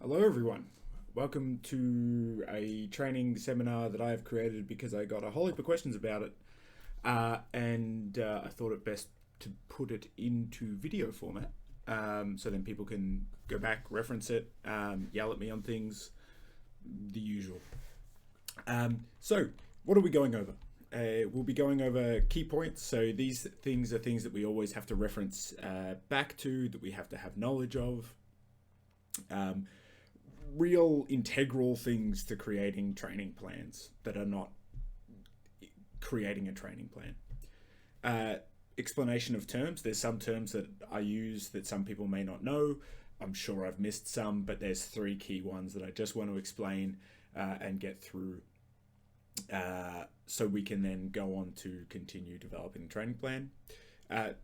Hello, everyone. Welcome to a training seminar that I have created because I got a whole heap of questions about it, and I thought it best to put it into video format, so then people can go back, reference it, yell at me on things, the usual. So, what are we going over? We'll be going over key points. So these things are things that we always have to reference back to, that we have to have knowledge of. Real integral things to creating training plans that are not creating a training plan. Explanation of terms. There's some terms that I use that some people may not know. I'm sure I've missed some, but there's three key ones that I just want to explain and get through, so we can then go on to continue developing the training plan.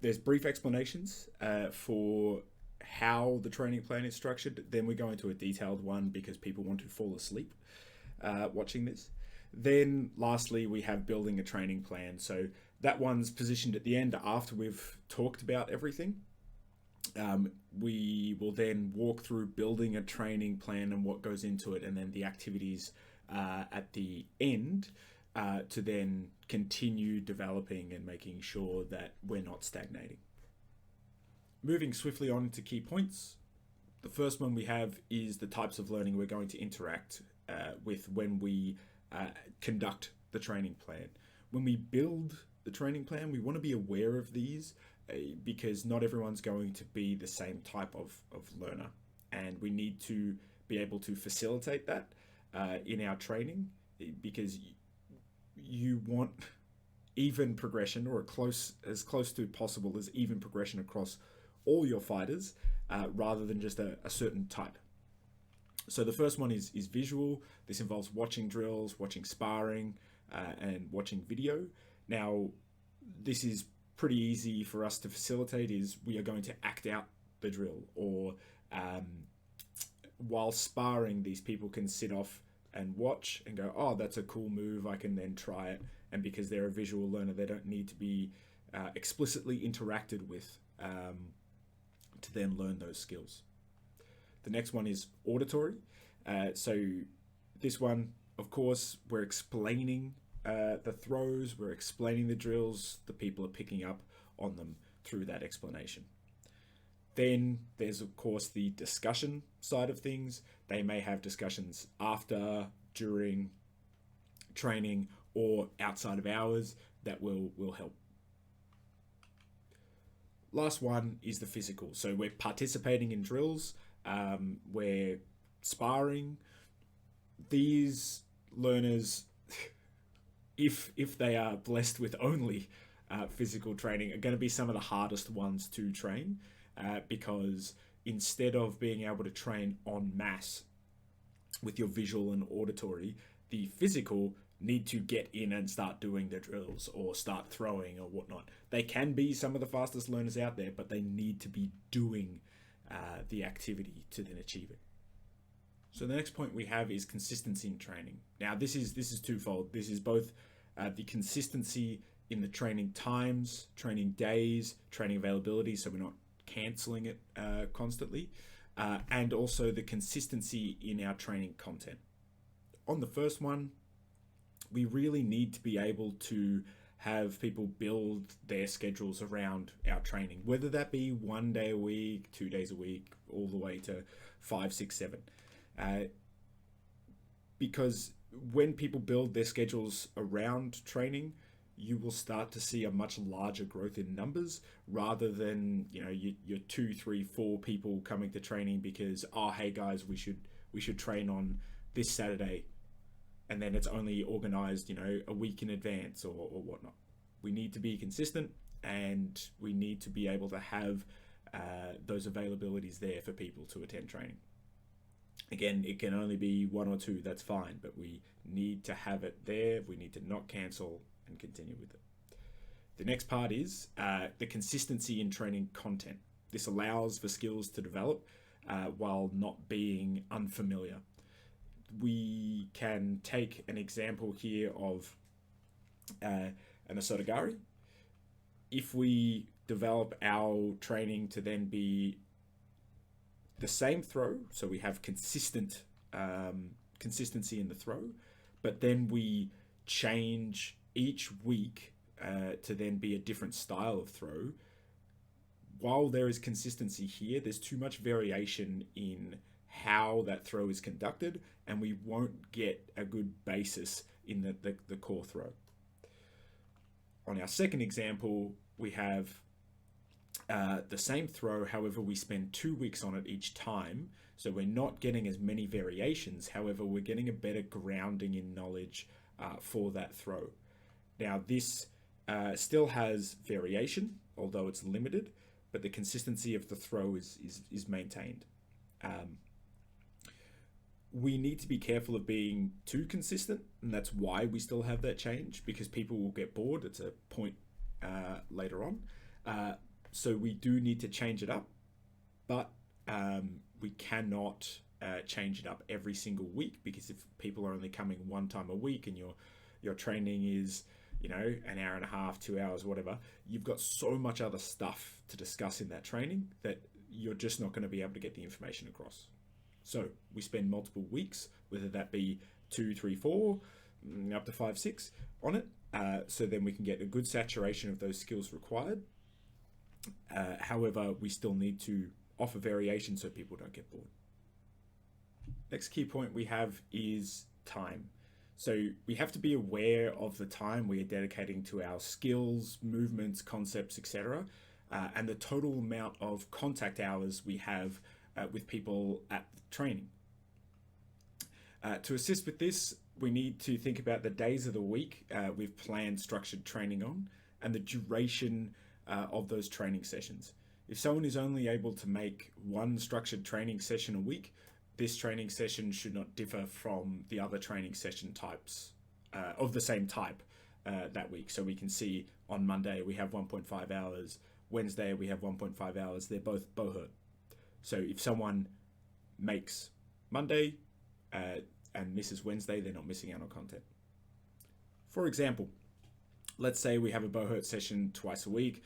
There's brief explanations for how the training plan is structured. Then we go into a detailed one because people want to fall asleep watching this. Then lastly, we have building a training plan. So that one's positioned at the end after we've talked about everything. We will then walk through building a training plan and what goes into it, and then the activities at the end to then continue developing and making sure that we're not stagnating. Moving swiftly on to key points. The first one we have is the types of learning we're going to interact with when we conduct the training plan. When we build the training plan, we want to be aware of these because not everyone's going to be the same type of learner, and we need to be able to facilitate that in our training, because you want even progression, or as close to possible as even progression across all your fighters, rather than just a certain type. So the first one is visual. This involves watching drills, watching sparring, and watching video. Now, this is pretty easy for us to facilitate. Is we are going to act out the drill, or while sparring, these people can sit off and watch and go, oh, that's a cool move, I can then try it. And because they're a visual learner, they don't need to be explicitly interacted with to then learn those skills. The next one is auditory. So this one, of course, we're explaining the throws, we're explaining the drills, the people are picking up on them through that explanation. Then there's, of course, the discussion side of things. They may have discussions after, during training, or outside of hours that will help. Last one is the physical. So we're participating in drills, we're sparring. These learners, if they are blessed with only physical training, are going to be some of the hardest ones to train, because instead of being able to train en masse with your visual and auditory, the physical need to get in and start doing their drills or start throwing or whatnot. They can be some of the fastest learners out there, but they need to be doing the activity to then achieve it. So the next point we have is consistency in training. Now this is twofold. This is both the consistency in the training times, training days, training availability, so we're not cancelling it constantly, and also the consistency in our training content. On the first one, we really need to be able to have people build their schedules around our training, whether that be 1 day a week, 2 days a week, all the way to 5, 6, 7. Because when people build their schedules around training, you will start to see a much larger growth in numbers, rather than your 2, 3, 4 people coming to training because, oh, hey guys, we should train on this Saturday, and then it's only organized a week in advance or whatnot. We need to be consistent, and we need to be able to have those availabilities there for people to attend training. Again, it can only be 1 or 2, that's fine, but we need to have it there. We need to not cancel and continue with it. The next part is the consistency in training content. This allows for skills to develop while not being unfamiliar. We can take an example here of an Asotagari. If we develop our training to then be the same throw, so we have consistency in the throw, but then we change each week to then be a different style of throw. While there is consistency here, there's too much variation in how that throw is conducted, and we won't get a good basis in the core throw. On our second example, we have the same throw, however, we spend 2 weeks on it each time. So we're not getting as many variations. However, we're getting a better grounding in knowledge for that throw. Now, this still has variation, although it's limited, but the consistency of the throw is maintained. We need to be careful of being too consistent, and that's why we still have that change, because people will get bored. It's a point later on. So we do need to change it up, but we cannot change it up every single week, because if people are only coming one time a week and your training is, you know, an hour and a half, 2 hours, whatever, you've got so much other stuff to discuss in that training that you're just not going to be able to get the information across. So we spend multiple weeks, whether that be 2, 3, 4, up to 5, 6 on it. So then we can get a good saturation of those skills required. However, we still need to offer variation so people don't get bored. Next key point we have is time. So we have to be aware of the time we are dedicating to our skills, movements, concepts, etc., and the total amount of contact hours we have with people at training. To assist with this, we need to think about the days of the week we've planned structured training on, and the duration of those training sessions. If someone is only able to make one structured training session a week, this training session should not differ from the other training session types of the same type that week. So we can see on Monday we have 1.5 hours, Wednesday we have 1.5 hours, they're both Buhurt. So if someone makes Monday and misses Wednesday, they're not missing out on content. For example, let's say we have a Buhurt session twice a week,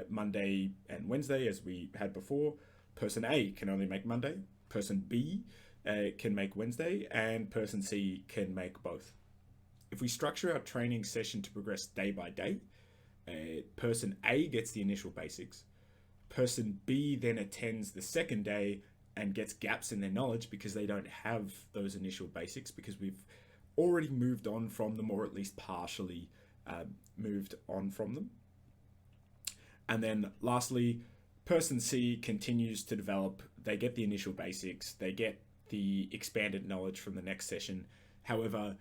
Monday and Wednesday, as we had before. Person A can only make Monday, person B can make Wednesday, and person C can make both. If we structure our training session to progress day by day, person A gets the initial basics. Person B then attends the second day and gets gaps in their knowledge because they don't have those initial basics, because we've already moved on from them, or at least partially moved on from them. And then lastly, person C continues to develop. They get the initial basics, they get the expanded knowledge from the next session. However,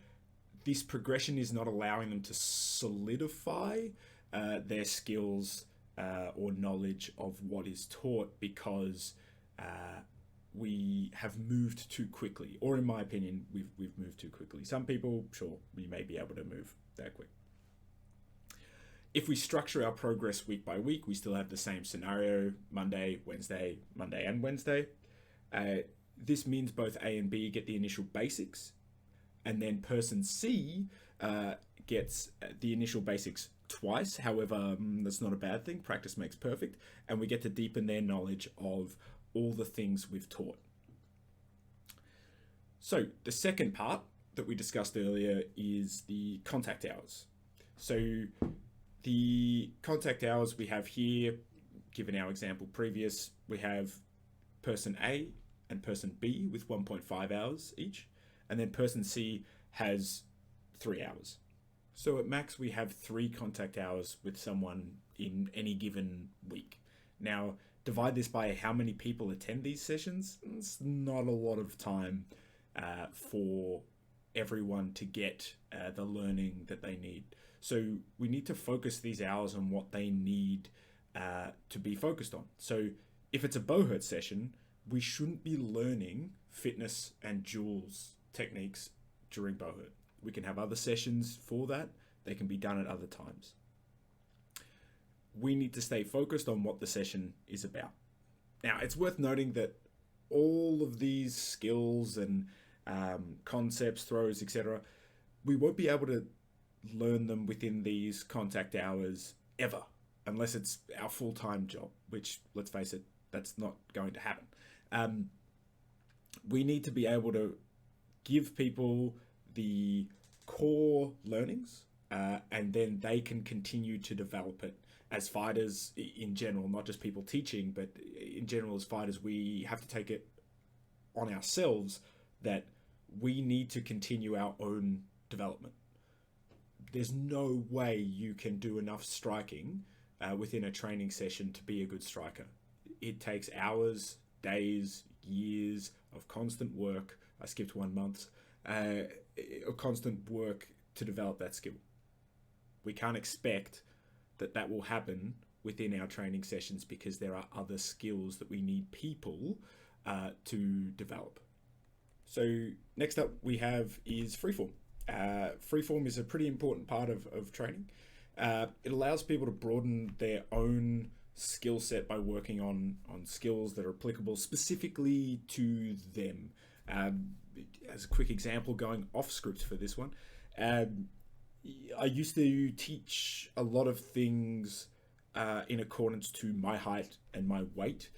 this progression is not allowing them to solidify their skills or knowledge of what is taught, because we have moved too quickly, or in my opinion, we've moved too quickly. Some people, sure, we may be able to move that quick. If we structure our progress week by week, we still have the same scenario: Monday, Wednesday, Monday and Wednesday. This means both A and B get the initial basics, and then person C gets the initial basics twice. However, that's not a bad thing. Practice makes perfect, and we get to deepen their knowledge of all the things we've taught. So the second part that we discussed earlier is the contact hours. So the contact hours we have here, given our example previous, we have person A and person B with 1.5 hours each, and then person C has 3 hours. So at max, we have 3 contact hours with someone in any given week. Now, divide this by how many people attend these sessions. It's not a lot of time for everyone to get the learning that they need. So we need to focus these hours on what they need to be focused on. So if it's a Buhurt session, we shouldn't be learning fitness and jewels techniques during Buhurt. We can have other sessions for that. They can be done at other times. We need to stay focused on what the session is about. Now, it's worth noting that all of these skills and concepts, throws, etc., we won't be able to learn them within these contact hours ever, unless it's our full-time job, which, let's face it, that's not going to happen. Um, we need to be able to give people the core learnings, and then they can continue to develop it. As fighters in general, not just people teaching, but in general as fighters, we have to take it on ourselves that we need to continue our own development. There's no way you can do enough striking within a training session to be a good striker. It takes hours, days, years of constant work. I skipped 1 month. Of constant work to develop that skill. We can't expect that will happen within our training sessions because there are other skills that we need people to develop. So next up we have is freeform. Freeform is a pretty important part of training. It allows people to broaden their own skill set by working on skills that are applicable specifically to them. As a quick example, going off script for this one, I used to teach a lot of things in accordance to my height and my weight,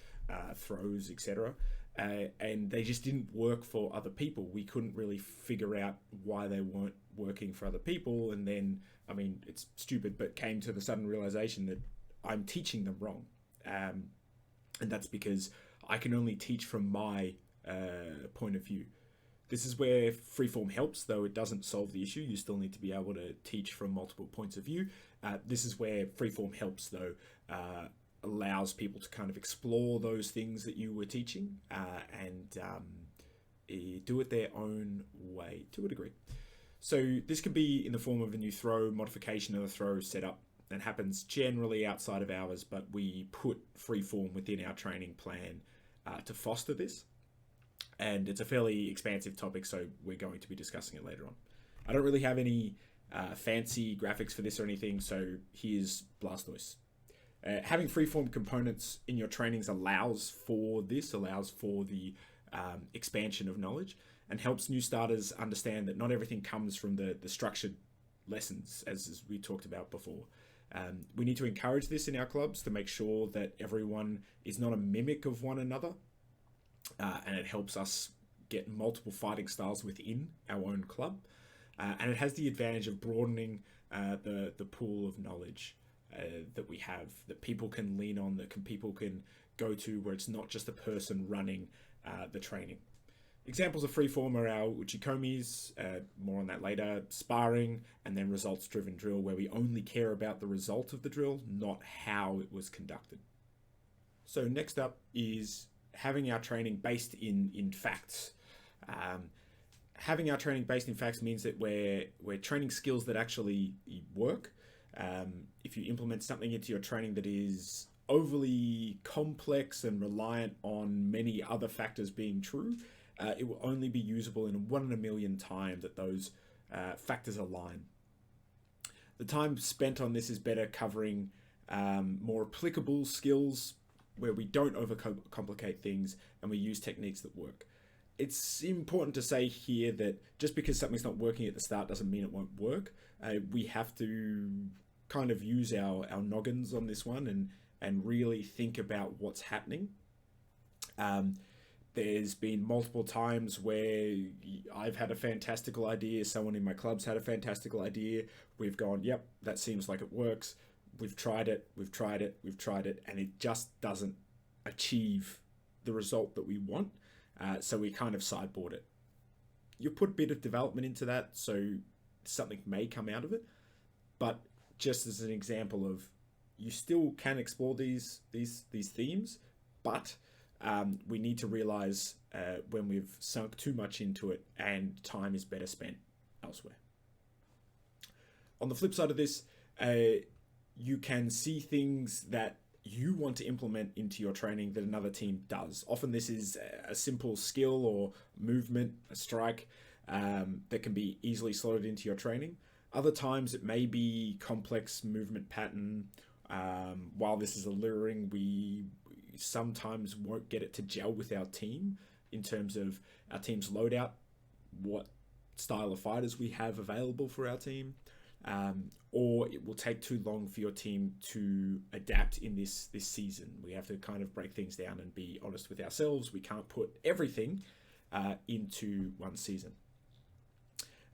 throws, etc. And they just didn't work for other people. We couldn't really figure out why they weren't working for other people. And then, I mean, it's stupid, but came to the sudden realization that I'm teaching them wrong. And that's because I can only teach from my point of view. This is where freeform helps, though it doesn't solve the issue. You still need to be able to teach from multiple points of view. This is where freeform helps, though, allows people to kind of explore those things that you were teaching and do it their own way to a degree. So this could be in the form of a new throw, modification of the throw setup that happens generally outside of hours, but we put freeform within our training plan to foster this. And it's a fairly expansive topic, so we're going to be discussing it later on. I don't really have any fancy graphics for this or anything, so here's Blastoise. Having freeform components in your trainings allows for the expansion of knowledge and helps new starters understand that not everything comes from the structured lessons, as we talked about before. We need to encourage this in our clubs to make sure that everyone is not a mimic of one another. And it helps us get multiple fighting styles within our own club. And it has the advantage of broadening the pool of knowledge that we have, that people can lean on, people can go to, where it's not just a person running the training. Examples of freeform are our uchikomis, more on that later, sparring, and then results-driven drill, where we only care about the result of the drill, not how it was conducted. So next up is having our training based in facts. Having our training based in facts means that we're training skills that actually work. If you implement something into your training that is overly complex and reliant on many other factors being true, it will only be usable in 1 in a million times that those factors align. The time spent on this is better covering more applicable skills where we don't overcomplicate things and we use techniques that work. It's important to say here that just because something's not working at the start doesn't mean it won't work. We have to kind of use our noggins on this one and really think about what's happening. There's been multiple times where I've had a fantastical idea, someone in my club's had a fantastical idea, we've gone, yep, that seems like it works. We've tried it, and it just doesn't achieve the result that we want. So we kind of sideboard it. You put a bit of development into that, so something may come out of it. But just as an example of, you still can explore these themes, but we need to realize when we've sunk too much into it, and time is better spent elsewhere. On the flip side of this, you can see things that you want to implement into your training that another team does. Often this is a simple skill or movement, a strike, that can be easily slotted into your training. Other times it may be complex movement pattern. While this is alluring, we sometimes won't get it to gel with our team in terms of our team's loadout, what style of fighters we have available for our team. or it will take too long for your team to adapt in this season. We have to kind of break things down and be honest with ourselves. We can't put everything into one season.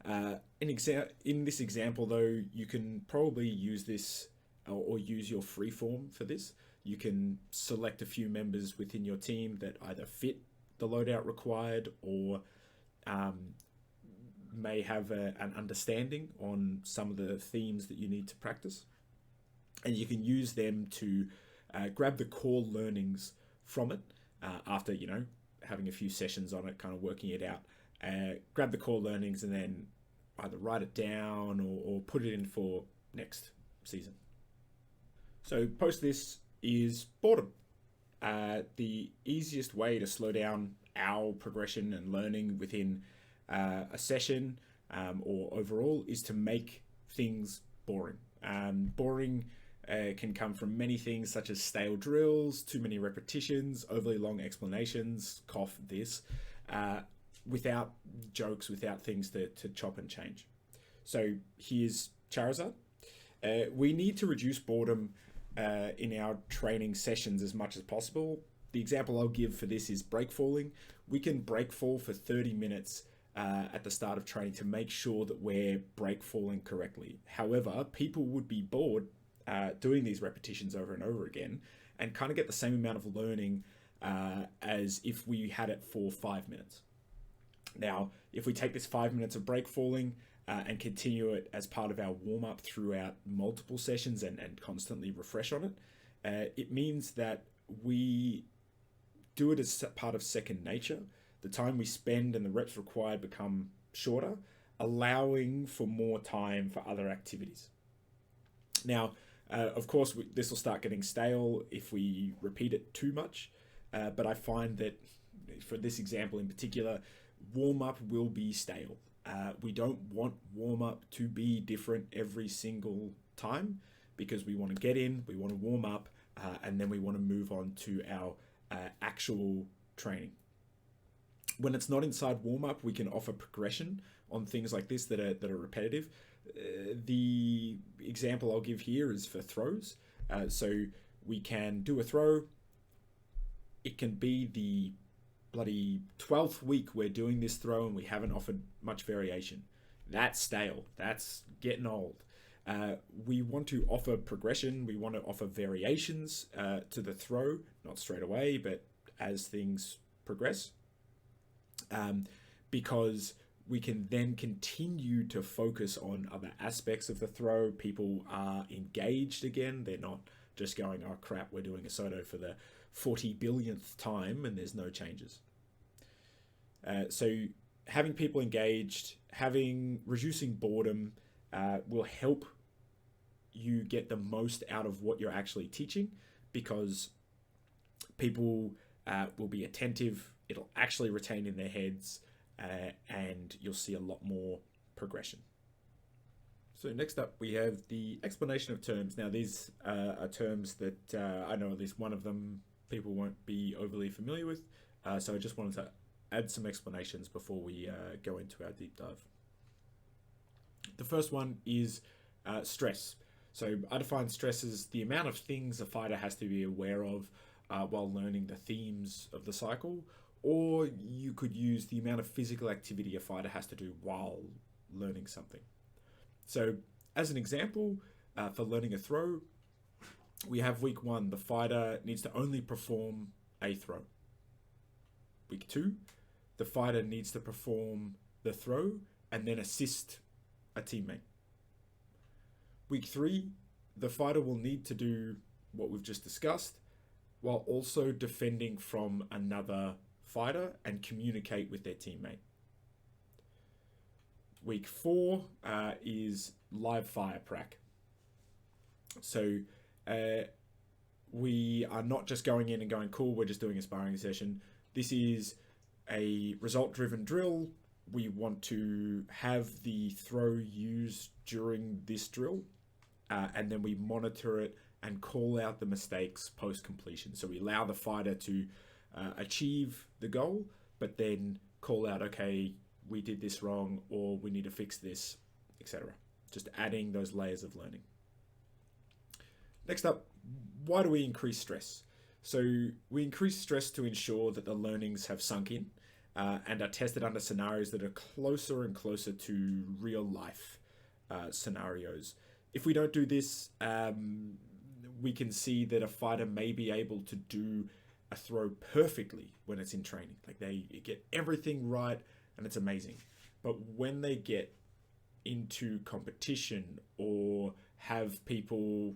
In this example, though, you can probably use this or use your free form for this. You can select a few members within your team that either fit the loadout required or may have an understanding on some of the themes that you need to practice. And you can use them to grab the core learnings from it after, having a few sessions on it, kind of working it out. Grab the core learnings and then either write it down or put it in for next season. So post this is boredom. The easiest way to slow down our progression and learning within a session or overall is to make things boring. Boring can come from many things such as stale drills, too many repetitions, overly long explanations, cough this, without jokes, without things to chop and change. So here's Charizard. We need to reduce boredom in our training sessions as much as possible. The example I'll give for this is break falling. We can break fall for 30 minutes at the start of training to make sure that we're break falling correctly. However, people would be bored doing these repetitions over and over again and kind of get the same amount of learning as if we had it for 5 minutes. Now, if we take this 5 minutes of break falling and continue it as part of our warm-up throughout multiple sessions and constantly refresh on it, it means that we do it as part of second nature. The time we spend and the reps required become shorter, allowing for more time for other activities. Now, of course, this will start getting stale if we repeat it too much, but I find that for this example in particular, warm-up will be stale. We don't want warm-up to be different every single time because we want to get in, we want to warm up, and then we want to move on to our actual training. When it's not inside warm-up, we can offer progression on things like this that are repetitive. The example I'll give here is for throws. So we can do a throw. It can be the bloody 12th week we're doing this throw and we haven't offered much variation. That's stale. That's getting old. We want to offer progression. We want to offer variations to the throw, not straight away, but as things progress. Because we can then continue to focus on other aspects of the throw. People are engaged again. They're not just going, oh crap, we're doing a Soto for the 40 billionth time and there's no changes. So having people engaged, reducing boredom will help you get the most out of what you're actually teaching because people will be attentive. It'll actually retain in their heads and you'll see a lot more progression. So next up, we have the explanation of terms. Now, these are terms that I know at least one of them people won't be overly familiar with. So I just wanted to add some explanations before we go into our deep dive. The first one is stress. So I define stress as the amount of things a fighter has to be aware of while learning the themes of the cycle, or you could use the amount of physical activity a fighter has to do while learning something. So as an example, for learning a throw, we have week 1, the fighter needs to only perform a throw. Week 2, the fighter needs to perform the throw and then assist a teammate. Week 3, the fighter will need to do what we've just discussed while also defending from another fighter and communicate with their teammate. Week 4 is live fire prac. So we are not just going in and going, cool, we're just doing a sparring session. This is a result-driven drill. We want to have the throw used during this drill, and then we monitor it and call out the mistakes post-completion. So we allow the fighter to achieve the goal, but then call out, okay, we did this wrong, or we need to fix this, etc. just adding those layers of learning. Next up, why do we increase stress? So we increase stress to ensure that the learnings have sunk in and are tested under scenarios that are closer and closer to real life scenarios. If we don't do this, we can see that a fighter may be able to do a throw perfectly when it's in training. Like they get everything right and it's amazing. But when they get into competition or have people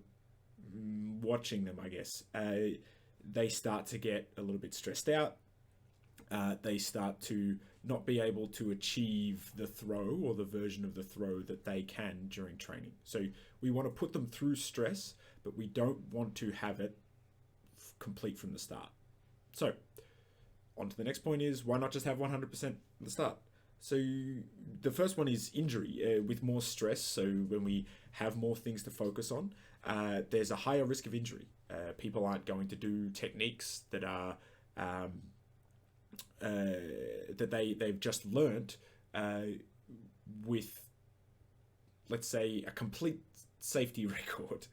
watching them, I guess, they start to get a little bit stressed out. They start to not be able to achieve the throw or the version of the throw that they can during training. So we want to put them through stress, but we don't want to have it complete from the start. So on to the next point is, why not just have 100% at the start? So the first one is injury. With more stress, so when we have more things to focus on, there's a higher risk of injury. People aren't going to do techniques that are that they've just learnt with, let's say, a complete safety record.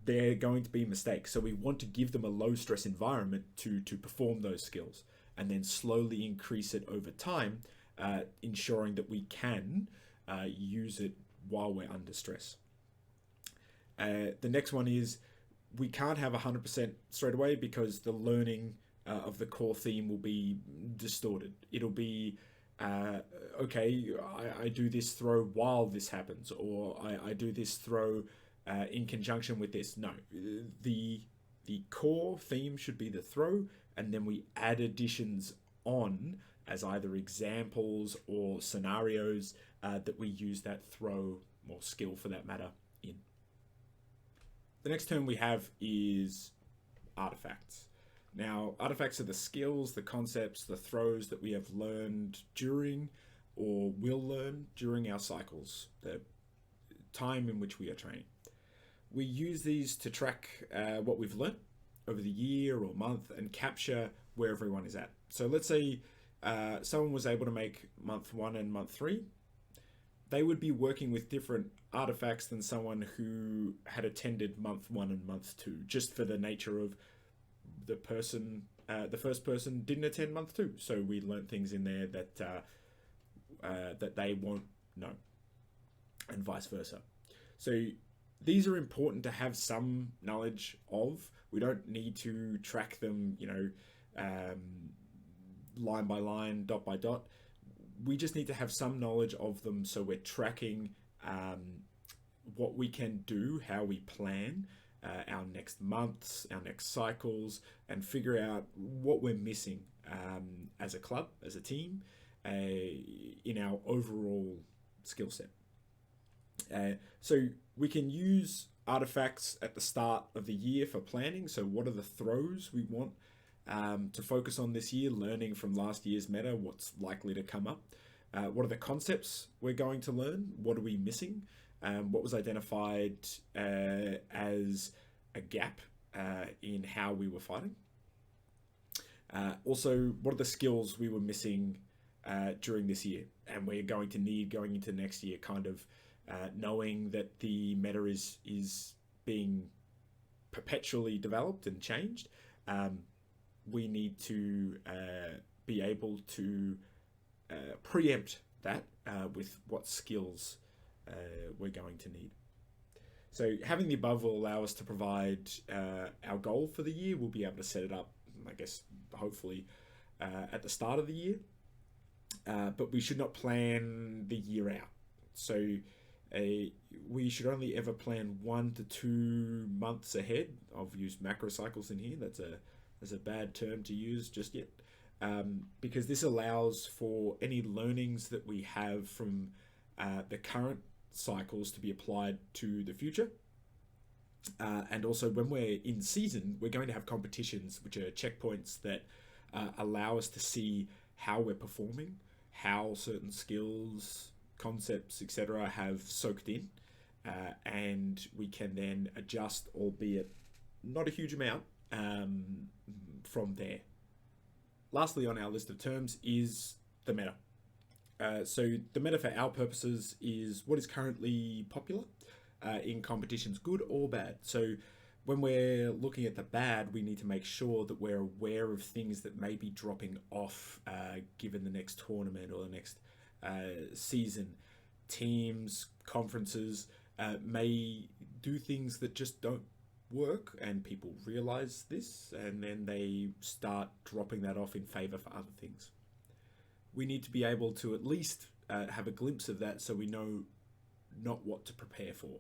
They're going to be mistakes. So we want to give them a low stress environment to perform those skills, and then slowly increase it over time, ensuring that we can use it while we're under stress. The next one is, we can't have 100% straight away because the learning of the core theme will be distorted. It'll be, okay, I do this throw while this happens, or I do this throw in conjunction with this. No, the core theme should be the throw, and then we add additions on as either examples or scenarios that we use that throw or skill for that matter in. The next term we have is artifacts. Now, artifacts are the skills, the concepts, the throws that we have learned during or will learn during our cycles, the time in which we are training. We use these to track what we've learned over the year or month and capture where everyone is at. So let's say someone was able to make month 1 and month 3. They would be working with different artifacts than someone who had attended month 1 and month 2, just for the nature of the person. The first person didn't attend month 2, so we learned things in there that they won't know, and vice versa. So these are important to have some knowledge of. We don't need to track them, line by line, dot by dot. We just need to have some knowledge of them, so we're tracking what we can do, how we plan our next months, our next cycles, and figure out what we're missing as a club, as a team, in our overall skill set. So we can use artifacts at the start of the year for planning. So what are the throws we want to focus on this year, learning from last year's meta, what's likely to come up? What are the concepts we're going to learn? What are we missing? What was identified as a gap in how we were fighting? Also, what are the skills we were missing during this year and we're going to need going into next year, kind of knowing that the meta is being perpetually developed and changed. We need to be able to preempt that with what skills we're going to need. So having the above will allow us to provide our goal for the year. We'll be able to set it up, I guess, hopefully at the start of the year. But we should not plan the year out. So we should only ever plan 1 to 2 months ahead. I've used macro cycles in here. That's a bad term to use just yet. Because this allows for any learnings that we have from the current cycles to be applied to the future. And also when we're in season, we're going to have competitions, which are checkpoints that allow us to see how we're performing, how certain skills, concepts, etc. have soaked in, and we can then adjust, albeit not a huge amount, from there. Lastly on our list of terms is the meta. So the meta for our purposes is what is currently popular in competitions, good or bad. So when we're looking at the bad, we need to make sure that we're aware of things that may be dropping off given the next tournament or the next season. Teams, conferences may do things that just don't work, and people realize this, and then they start dropping that off in favor for other things. We need to be able to at least have a glimpse of that so we know not what to prepare for.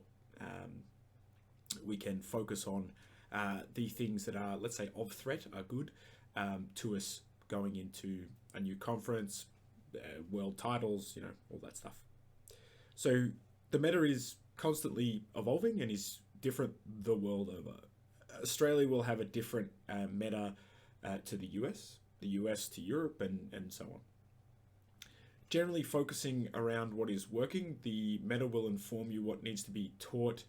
We can focus on the things that are, let's say, of threat, are good to us going into a new conference, world titles, all that stuff. So the meta is constantly evolving and is different the world over. Australia will have a different meta to the US to Europe, and so on. Generally focusing around what is working, the meta will inform you what needs to be taught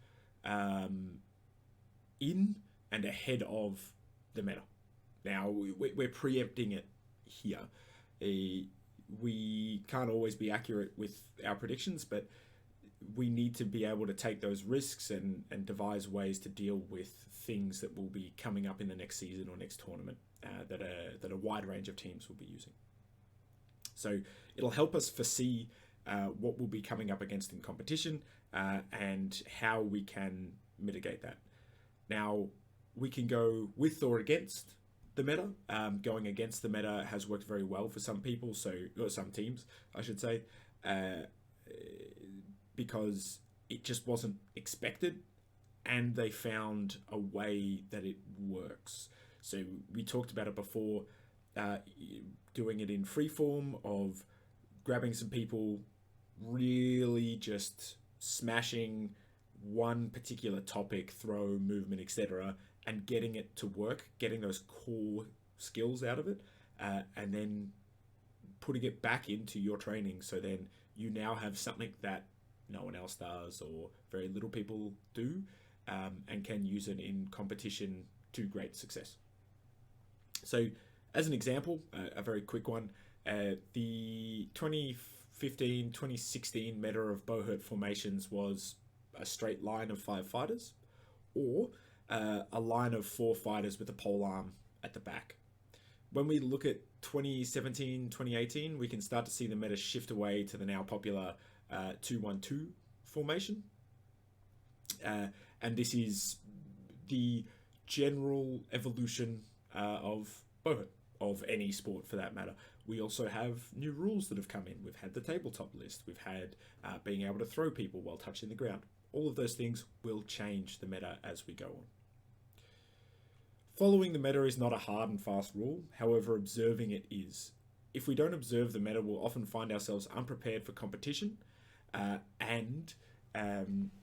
in and ahead of the meta. Now, we're preempting it here. We can't always be accurate with our predictions, but we need to be able to take those risks and devise ways to deal with things that will be coming up in the next season or next tournament that a wide range of teams will be using. So it'll help us foresee what will be coming up against in competition and how we can mitigate that. Now, we can go with or against the meta. Going against the meta has worked very well for some people, or some teams, I should say, because it just wasn't expected, and they found a way that it works. So we talked about it before, doing it in free form of grabbing some people, really just smashing one particular topic, throw, movement, etc., and getting it to work, getting those core skills out of it, and then putting it back into your training. So then you now have something that no one else does or very little people do, and can use it in competition to great success. So as an example, a very quick one, the 2015-2016 meta of Buhurt formations was a straight line of 5 fighters, or a line of 4 fighters with a pole arm at the back. When we look at 2017-2018, we can start to see the meta shift away to the now popular 2-1-2 formation. And this is the general evolution of Buhurt, of any sport for that matter. We also have new rules that have come in. We've had the tabletop list. We've had being able to throw people while touching the ground. All of those things will change the meta as we go on. Following the meta is not a hard and fast rule, however, observing it is. If we don't observe the meta, we'll often find ourselves unprepared for competition, and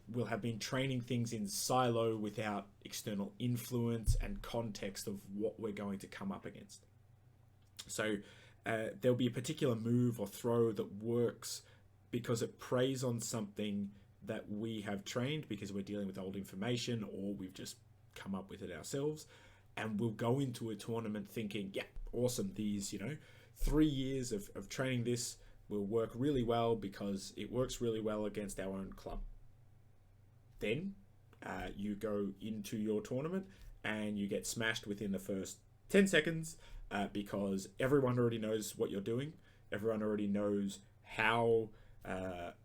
we'll have been training things in silo without external influence and context of what we're going to come up against. So there'll be a particular move or throw that works because it preys on something that we have trained because we're dealing with old information, or we've just come up with it ourselves, and we'll go into a tournament thinking, yeah, awesome, these 3 years of training this will work really well because it works really well against our own club. Then you go into your tournament and you get smashed within the first 10 seconds because everyone already knows what you're doing. Everyone already knows how,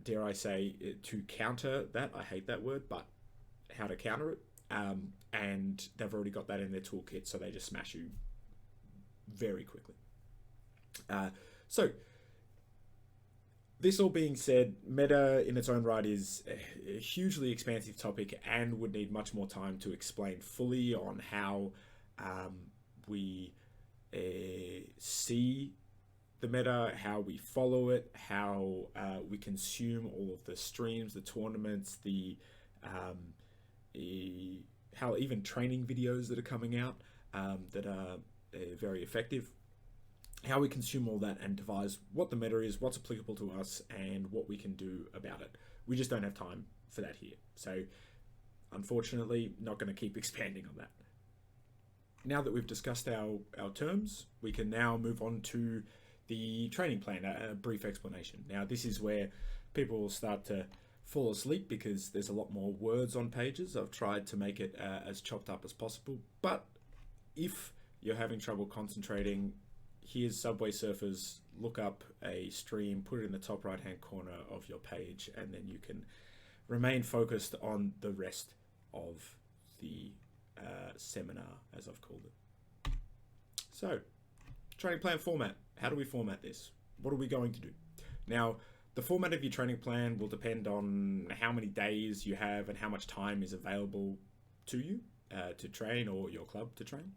dare I say, to counter that. I hate that word, but how to counter it. And they've already got that in their toolkit, so they just smash you very quickly. So this all being said, meta in its own right is a hugely expansive topic and would need much more time to explain fully on how we see the meta, how we follow it, how we consume all of the streams, the tournaments, how even training videos that are coming out that are very effective, how we consume all that and devise what the meta is, what's applicable to us, and what we can do about it. We just don't have time for that here. So unfortunately, not going to keep expanding on that. Now that we've discussed our terms, we can now move on to the training plan, a brief explanation. Now, this is where people will start to fall asleep because there's a lot more words on pages. I've tried to make it as chopped up as possible, but if you're having trouble concentrating, here's Subway Surfers. Look up a stream, put it in the top right hand corner of your page, and then you can remain focused on the rest of the seminar, as I've called it. So, training plan format. How do we format this? What are we going to do? Now, the format of your training plan will depend on how many days you have and how much time is available to you to train, or your club to train.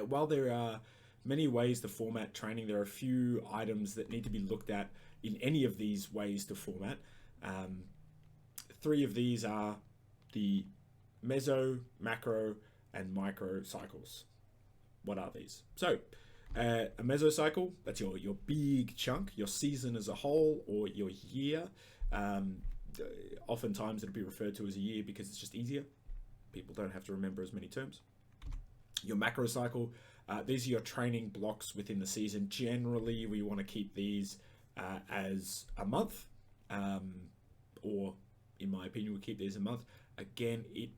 While there are many ways to format training, there are a few items that need to be looked at in any of these ways to format. Three of these are the meso, macro, and micro cycles. What are these? So, a mesocycle, that's your big chunk, your season as a whole, or your year. Oftentimes it'll be referred to as a year because it's just easier. People don't have to remember as many terms. Your macro cycle, these are your training blocks within the season. Generally, we want to keep these as a month, or in my opinion, we keep these a month. Again, it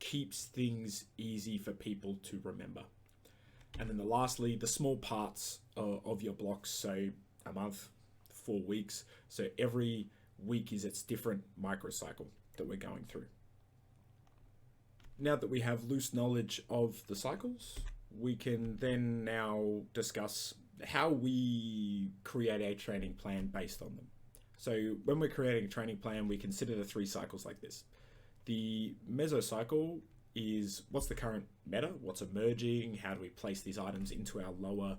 keeps things easy for people to remember. And then lastly, the small parts of your blocks, so a month, 4 weeks. So every week is its different microcycle that we're going through. Now that we have loose knowledge of the cycles, we can then now discuss how we create a training plan based on them. So when we're creating a training plan, we consider the 3 cycles like this. The mesocycle is what's the current meta, what's emerging, how do we place these items into our lower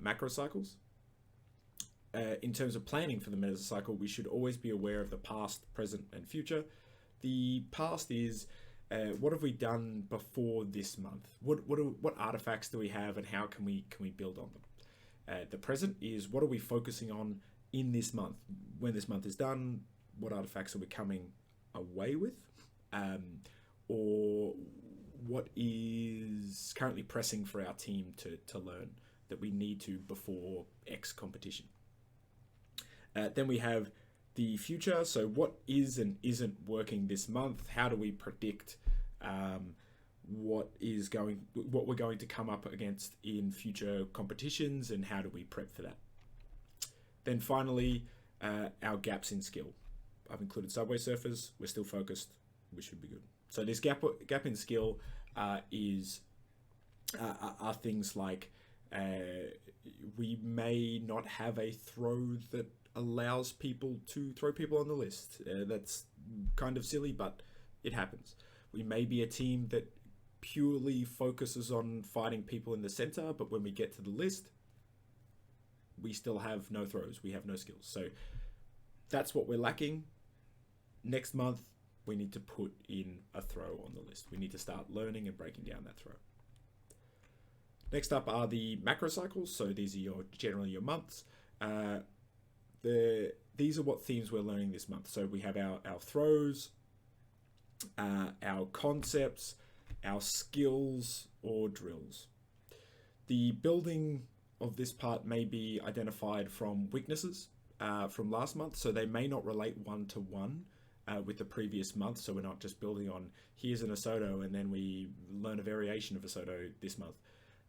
macro cycles. In terms of planning for the mesocycle, we should always be aware of the past, present, and future. The past is what have we done before this month? What artifacts do we have, and how can we build on them? The present is what are we focusing on in this month? When this month is done, what artifacts are we coming away with? Or what is currently pressing for our team to learn that we need to before X competition. Then we have the future. So what is and isn't working this month? How do we predict what we're going to come up against in future competitions, and how do we prep for that? Then finally, our gaps in skill. I've included Subway Surfers. We're still focused. We should be good. So this gap in skill are things like we may not have a throw that allows people to throw people on the list. That's kind of silly, but it happens. We may be a team that purely focuses on fighting people in the center, but when we get to the list, we still have no throws. We have no skills. So that's what we're lacking. Next month, we need to put in a throw on the list. We need to start learning and breaking down that throw. Next up are the macro cycles. So these are generally your months. These are what themes we're learning this month. So we have our throws, our concepts, our skills or drills. The building of this part may be identified from weaknesses from last month, so they may not relate one-to-one with the previous month. So we're not just building on here's an Asoto and then we learn a variation of Asoto this month.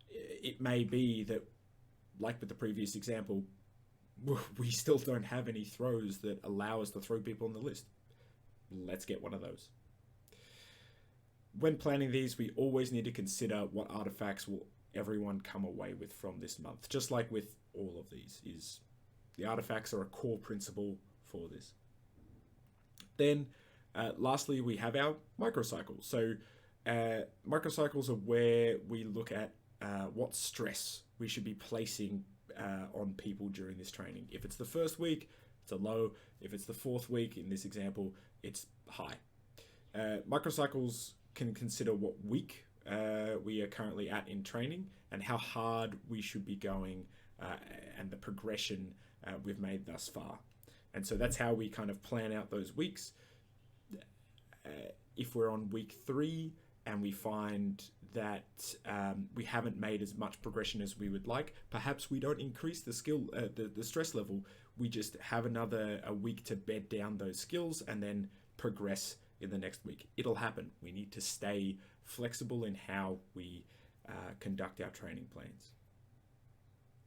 It may be that, like with the previous example, we still don't have any throws that allow us to throw people on the list. Let's get one of those. When planning these, we always need to consider what artifacts will everyone come away with from this month. Just like with all of these, is the artifacts are a core principle for this. Then, lastly, we have our microcycles. So, microcycles are where we look at what stress we should be placing on people during this training. If it's the first week, it's a low. If it's the 4th week, in this example, it's high. Microcycles can consider what week we are currently at in training and how hard we should be going and the progression we've made thus far. And so that's how we kind of plan out those weeks. If we're on week 3 and we find that we haven't made as much progression as we would like, perhaps we don't increase the the stress level. We just have a week to bed down those skills and then progress in the next week. It'll happen. We need to stay flexible in how we conduct our training plans.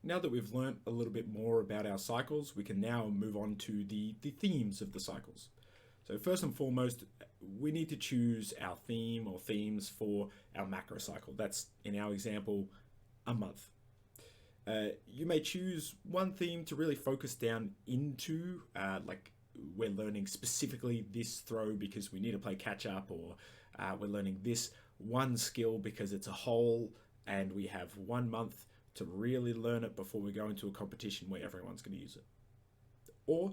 Now that we've learnt a little bit more about our cycles, we can now move on to the themes of the cycles. So first and foremost, we need to choose our theme or themes for our macro cycle. That's, in our example, a month. You may choose one theme to really focus down into, like we're learning specifically this throw because we need to play catch up, or we're learning this one skill because it's a whole and we have 1 month to really learn it before we go into a competition where everyone's going to use it. Or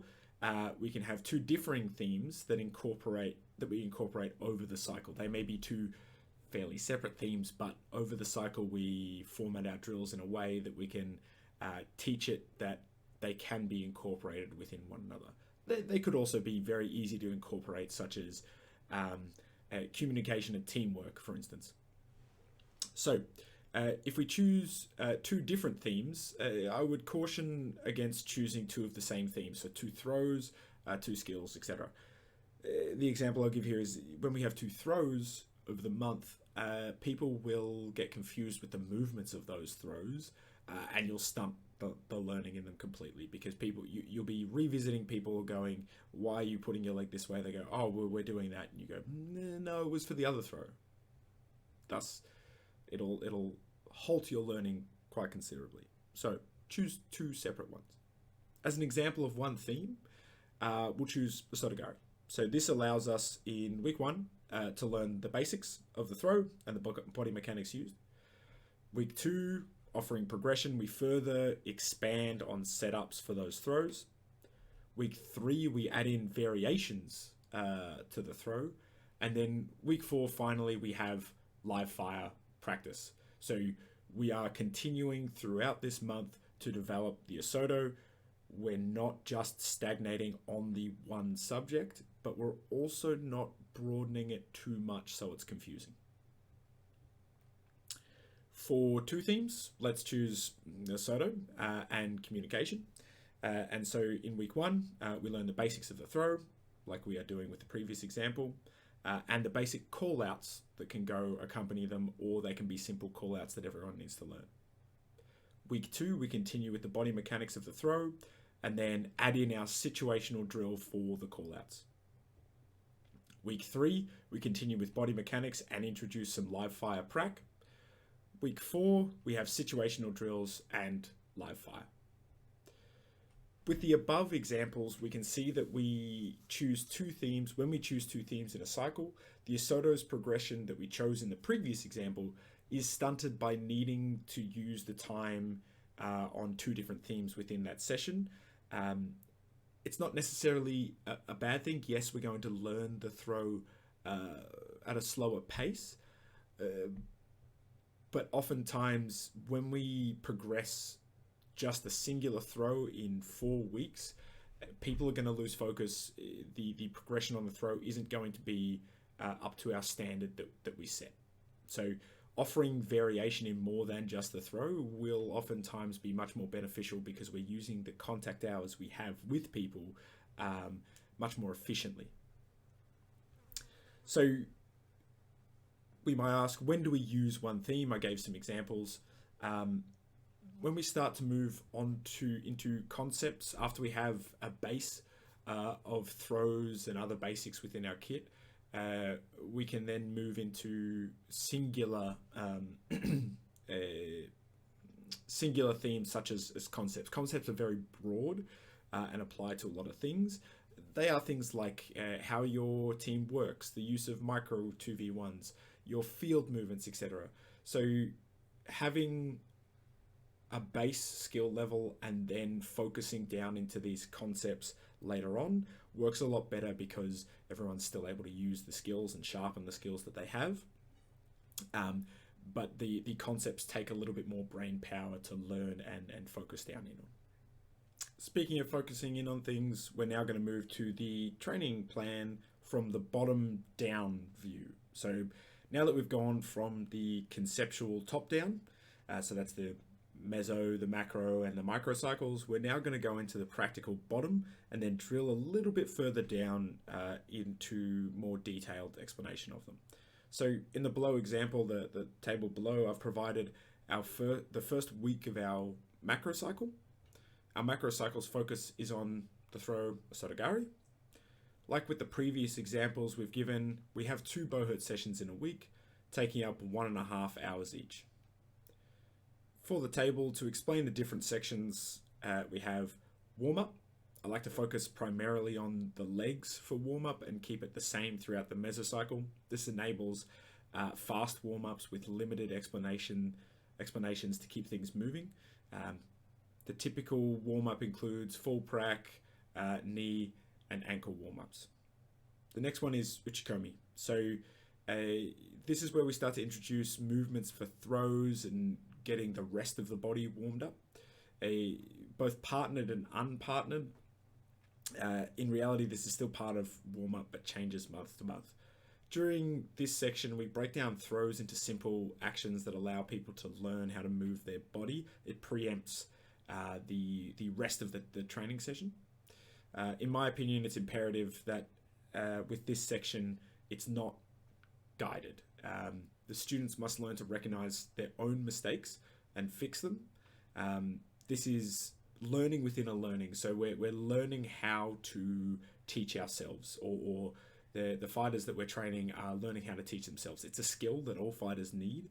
we can have two differing themes that we incorporate over the cycle. They may be two fairly separate themes, but over the cycle we format our drills in a way that we can teach it that they can be incorporated within one another. They could also be very easy to incorporate, such as communication and teamwork, for instance. So if we choose two different themes, I would caution against choosing two of the same themes. So two throws, two skills, etc. The example I'll give here is when we have two throws over the month, people will get confused with the movements of those throws, and you'll stump the learning in them completely, because you'll be revisiting people going, why are you putting your leg this way? They go, oh, well, we're doing that. And you go, no, it was for the other throw. Thus, it'll halt your learning quite considerably. So choose two separate ones. As an example of one theme, we'll choose Sotogari. So this allows us in week 1 to learn the basics of the throw and the body mechanics used. Week 2, offering progression, we further expand on setups for those throws. Week 3, we add in variations to the throw. And then week 4, finally, we have live fire practice. So we are continuing throughout this month to develop the Osoto. We're not just stagnating on the one subject, but we're also not broadening it too much so it's confusing. For two themes, let's choose Osoto and communication. And so in week 1, we learn the basics of the throw, like we are doing with the previous example, and the basic call-outs that can go accompany them, or they can be simple call-outs that everyone needs to learn. Week 2, we continue with the body mechanics of the throw, and then add in our situational drill for the call-outs. Week 3, we continue with body mechanics and introduce some live fire prac. Week 4, we have situational drills and live fire. With the above examples, we can see that we choose two themes. When we choose two themes in a cycle, the Osoto's progression that we chose in the previous example is stunted by needing to use the time on two different themes within that session. It's not necessarily a bad thing. Yes, we're going to learn the throw at a slower pace, but oftentimes when we progress just a singular throw in 4 weeks, people are going to lose focus. The progression on the throw isn't going to be up to our standard that we set. So offering variation in more than just the throw will oftentimes be much more beneficial, because we're using the contact hours we have with people much more efficiently. So we might ask, when do we use one theme? I gave some examples. When we start to move on into concepts, after we have a base of throws and other basics within our kit, we can then move into singular singular themes such as concepts. Concepts are very broad and apply to a lot of things. They are things like how your team works, the use of micro 2v1s, your field movements, etc. So having a base skill level and then focusing down into these concepts later on works a lot better, because everyone's still able to use the skills and sharpen the skills that they have. But the concepts take a little bit more brain power to learn and focus down in on. Speaking of focusing in on things, we're now going to move to the training plan from the bottom down view. So Now that we've gone from the conceptual top down, so that's the meso, the macro, and the microcycles, we're now going to go into the practical bottom and then drill a little bit further down into more detailed explanation of them. So in the below example, the table below, I've provided the first week of our macro cycle. Our macro cycle's focus is on the throw Sotogari. Like with the previous examples we've given, we have 2 Buhurt sessions in a week, taking up 1.5 hours each. For the table, to explain the different sections, we have warm-up. I like to focus primarily on the legs for warm-up and keep it the same throughout the mesocycle. This enables fast warm-ups with limited explanations to keep things moving. The typical warm-up includes full prac, knee, and ankle warm-ups. The next one is Uchikomi. So this is where we start to introduce movements for throws and getting the rest of the body warmed up. Both partnered and unpartnered. In reality, this is still part of warm-up, but changes month to month. During this section, we break down throws into simple actions that allow people to learn how to move their body. It preempts the rest of the training session. In my opinion, it's imperative that with this section, it's not guided. The students must learn to recognize their own mistakes and fix them. This is learning within a learning. So we're learning how to teach ourselves, or the fighters that we're training are learning how to teach themselves. It's a skill that all fighters need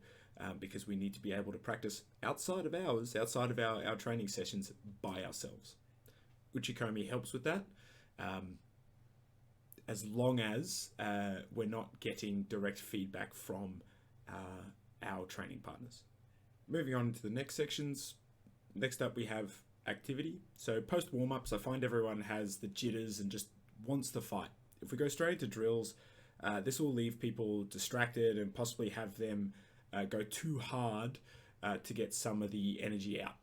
because we need to be able to practice outside of our training sessions by ourselves. Uchikomi helps with that, as long as we're not getting direct feedback from our training partners. Moving on to the next sections. Next up we have activity. So post warm-ups, I find everyone has the jitters and just wants to fight. If we go straight into drills, this will leave people distracted and possibly have them go too hard to get some of the energy out.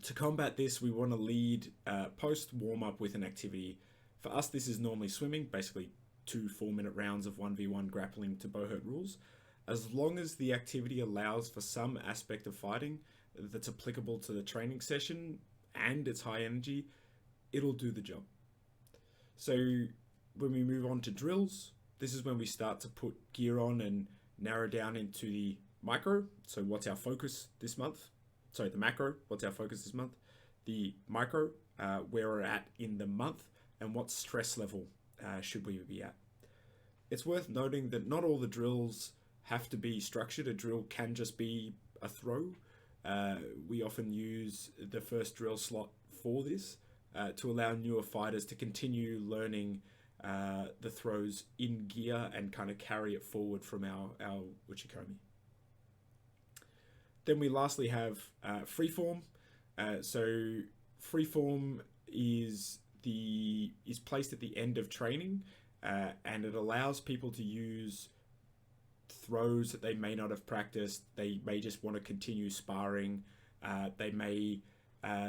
To combat this, we want to lead post warm-up with an activity. For us, this is normally swimming, basically 2 4-minute rounds of 1v1 grappling to Buhurt rules. As long as the activity allows for some aspect of fighting that's applicable to the training session and it's high energy, it'll do the job. So when we move on to drills, this is when we start to put gear on and narrow down into the micro. So what's our focus this month? Sorry, the macro, what's our focus this month? The micro, where we're at in the month, and what stress level should we be at? It's worth noting that not all the drills have to be structured. A drill can just be a throw. We often use the first drill slot for this to allow newer fighters to continue learning the throws in gear and kind of carry it forward from our Uchikomi. Then we lastly have freeform. So freeform is placed at the end of training, and it allows people to use throws that they may not have practiced. They may just want to continue sparring. They may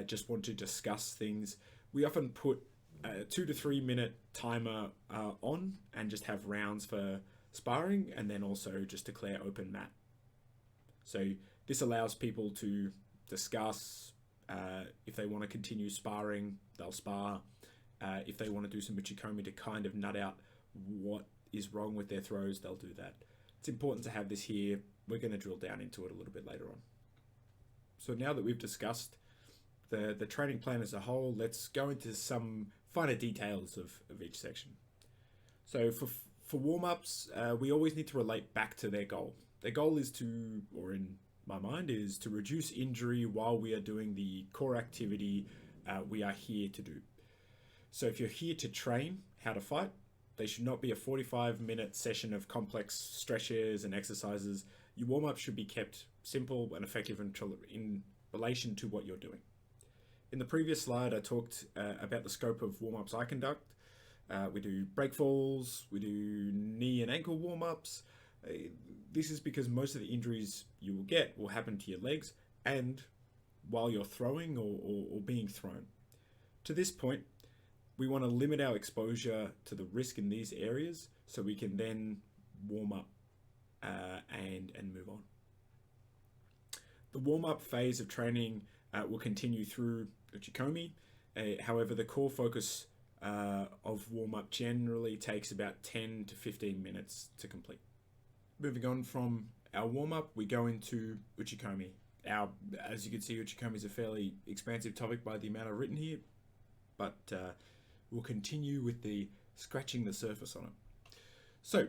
just want to discuss things. We often put a 2 to 3 minute timer on and just have rounds for sparring, and then also just declare open mat. So this allows people to discuss. If they want to continue sparring, they'll spar. If they want to do some Uchikomi to kind of nut out what is wrong with their throws, they'll do that. It's important to have this here. We're going to drill down into it a little bit later on. So now that we've discussed the training plan as a whole, let's go into some finer details of each section. So for warm-ups, we always need to relate back to their goal. Their goal is to, or in my mind, is to reduce injury while we are doing the core activity we are here to do. So if you're here to train how to fight, they should not be a 45-minute session of complex stretches and exercises. Your warm-up should be kept simple and effective in relation to what you're doing. In the previous slide, I talked about the scope of warm-ups I conduct. We do break falls, we do knee and ankle warm-ups. This is because most of the injuries you will get will happen to your legs and while you're throwing or being thrown. To this point, we want to limit our exposure to the risk in these areas so we can then warm up and move on. The warm-up phase of training will continue through Uchikomi. However, the core focus of warm-up generally takes about 10 to 15 minutes to complete. Moving on from our warm-up, we go into Uchikomi. As you can see, Uchikomi is a fairly expansive topic by the amount I've written here, but we'll continue with the scratching the surface on it. So,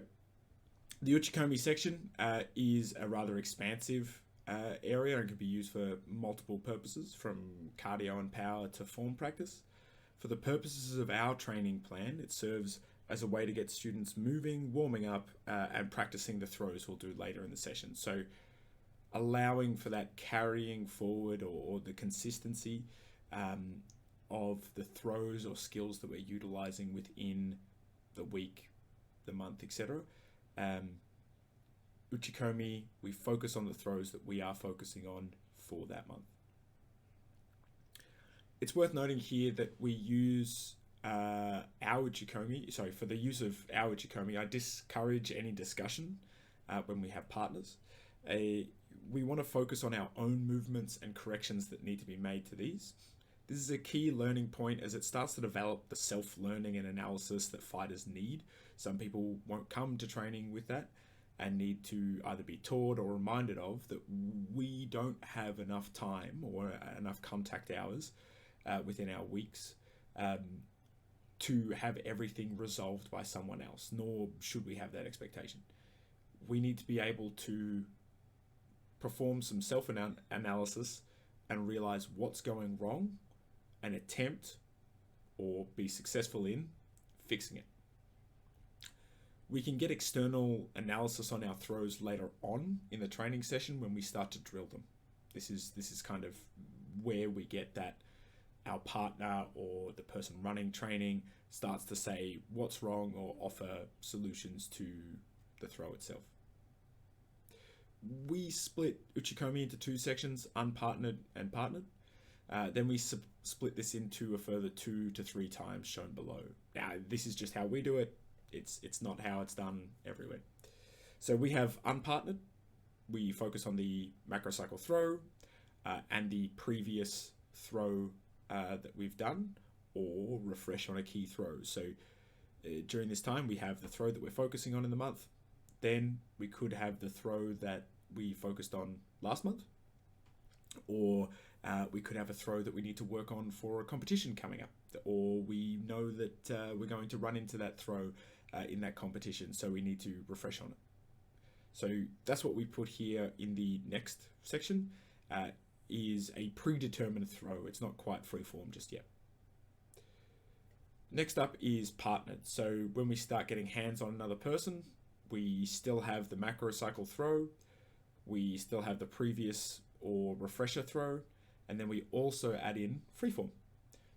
the Uchikomi section is a rather expansive area and can be used for multiple purposes, from cardio and power to form practice. For the purposes of our training plan, it serves as a way to get students moving, warming up, and practicing the throws we'll do later in the session. So allowing for that carrying forward or the consistency of the throws or skills that we're utilizing within the week, the month, etc. Uchikomi, we focus on the throws that we are focusing on for that month. It's worth noting here that we use our Uchikomi, for the use of our Uchikomi, I discourage any discussion when we have partners. We want to focus on our own movements and corrections that need to be made to these. This is a key learning point as it starts to develop the self-learning and analysis that fighters need. Some people won't come to training with that and need to either be taught or reminded of that we don't have enough time or enough contact hours within our weeks to have everything resolved by someone else, nor should we have that expectation. We need to be able to perform some self-analysis and realize what's going wrong and attempt or be successful in fixing it. We can get external analysis on our throws later on in the training session when we start to drill them. This is kind of where we get that our partner or the person running training starts to say what's wrong or offer solutions to the throw itself. We split Uchikomi into two sections, unpartnered and partnered. Then we split this into a further 2 to 3 times shown below. Now, this is just how we do it. It's not how it's done everywhere. So we have unpartnered. We focus on the macrocycle throw and the previous throw that we've done, or refresh on a key throw. So during this time, we have the throw that we're focusing on in the month. Then we could have the throw that we focused on last month, or we could have a throw that we need to work on for a competition coming up, or we know that we're going to run into that throw in that competition, so we need to refresh on it. So that's what we put here in the next section, is a predetermined throw. It's not quite freeform just yet. Next up is partnered. So when we start getting hands on another person, we still have the macrocycle throw, we still have the previous or refresher throw, and then we also add in freeform.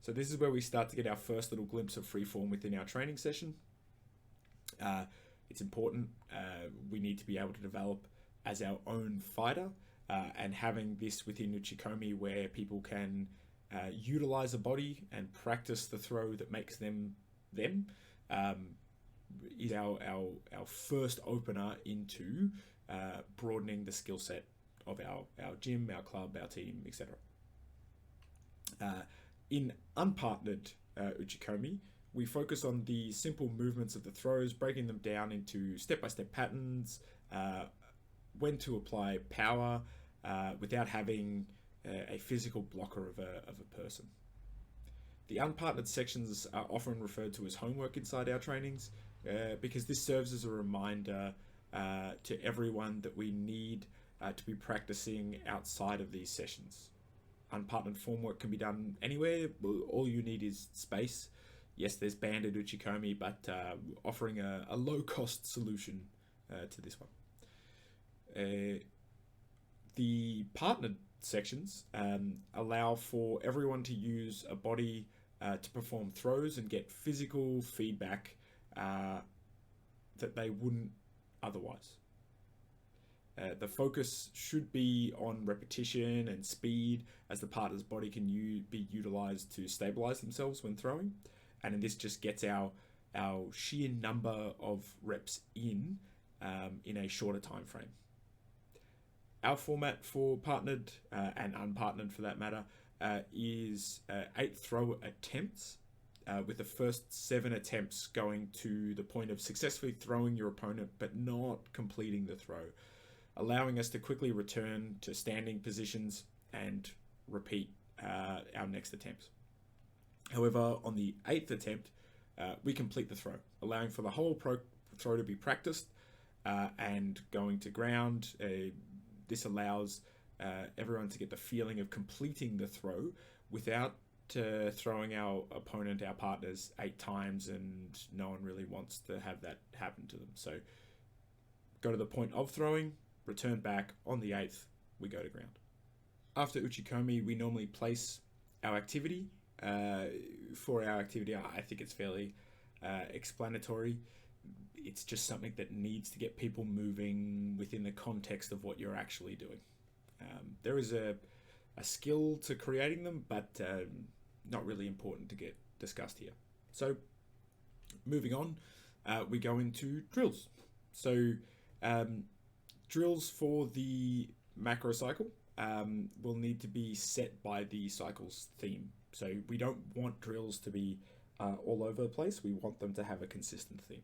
So this is where we start to get our first little glimpse of freeform within our training session. It's important. We need to be able to develop as our own fighter, and having this within Uchikomi where people can utilize a body and practice the throw that makes them is our first opener into broadening the skill set of our gym, our club, our team, etc. In unpartnered Uchikomi, we focus on the simple movements of the throws, breaking them down into step-by-step patterns, when to apply power without having a physical blocker of a person. The unpartnered sections are often referred to as homework inside our trainings, because this serves as a reminder to everyone that we need to be practicing outside of these sessions. Unpartnered form work can be done anywhere. All you need is space. Yes, there's banded Uchikomi, but offering a low-cost solution to this one. The partnered sections allow for everyone to use a body to perform throws and get physical feedback that they wouldn't otherwise. The focus should be on repetition and speed, as the partner's body can be utilized to stabilize themselves when throwing, and this just gets our sheer number of reps in in a shorter time frame. Our format for partnered and unpartnered for that matter is 8 throw attempts, with the first 7 attempts going to the point of successfully throwing your opponent but not completing the throw, allowing us to quickly return to standing positions and repeat our next attempt. However, on the 8th attempt, we complete the throw, allowing for the whole throw to be practiced and going to ground. This allows everyone to get the feeling of completing the throw without throwing our opponent, our partners, 8 times, and no one really wants to have that happen to them. So go to the point of throwing, return back. On the 8th, we go to ground. After Uchikomi, we normally place our activity. For our activity, I think it's fairly explanatory. It's just something that needs to get people moving within the context of what you're actually doing. There is a skill to creating them, but not really important to get discussed here. So moving on, we go into drills. So drills for the macro cycle will need to be set by the cycle's theme. So we don't want drills to be all over the place. We want them to have a consistent theme.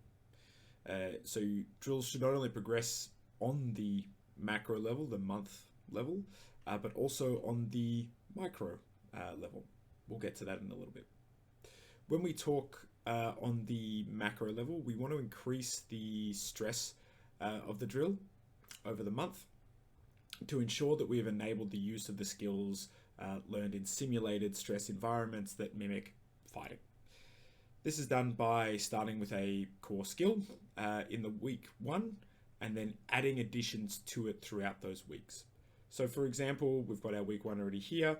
So drills should not only progress on the macro level, the month level, but also on the micro level. We'll get to that in a little bit. When we talk on the macro level, we want to increase the stress of the drill over the month to ensure that we have enabled the use of the skills learned in simulated stress environments that mimic fighting. This is done by starting with a core skill in the week 1 and then adding additions to it throughout those weeks. So for example, we've got our week 1 already here.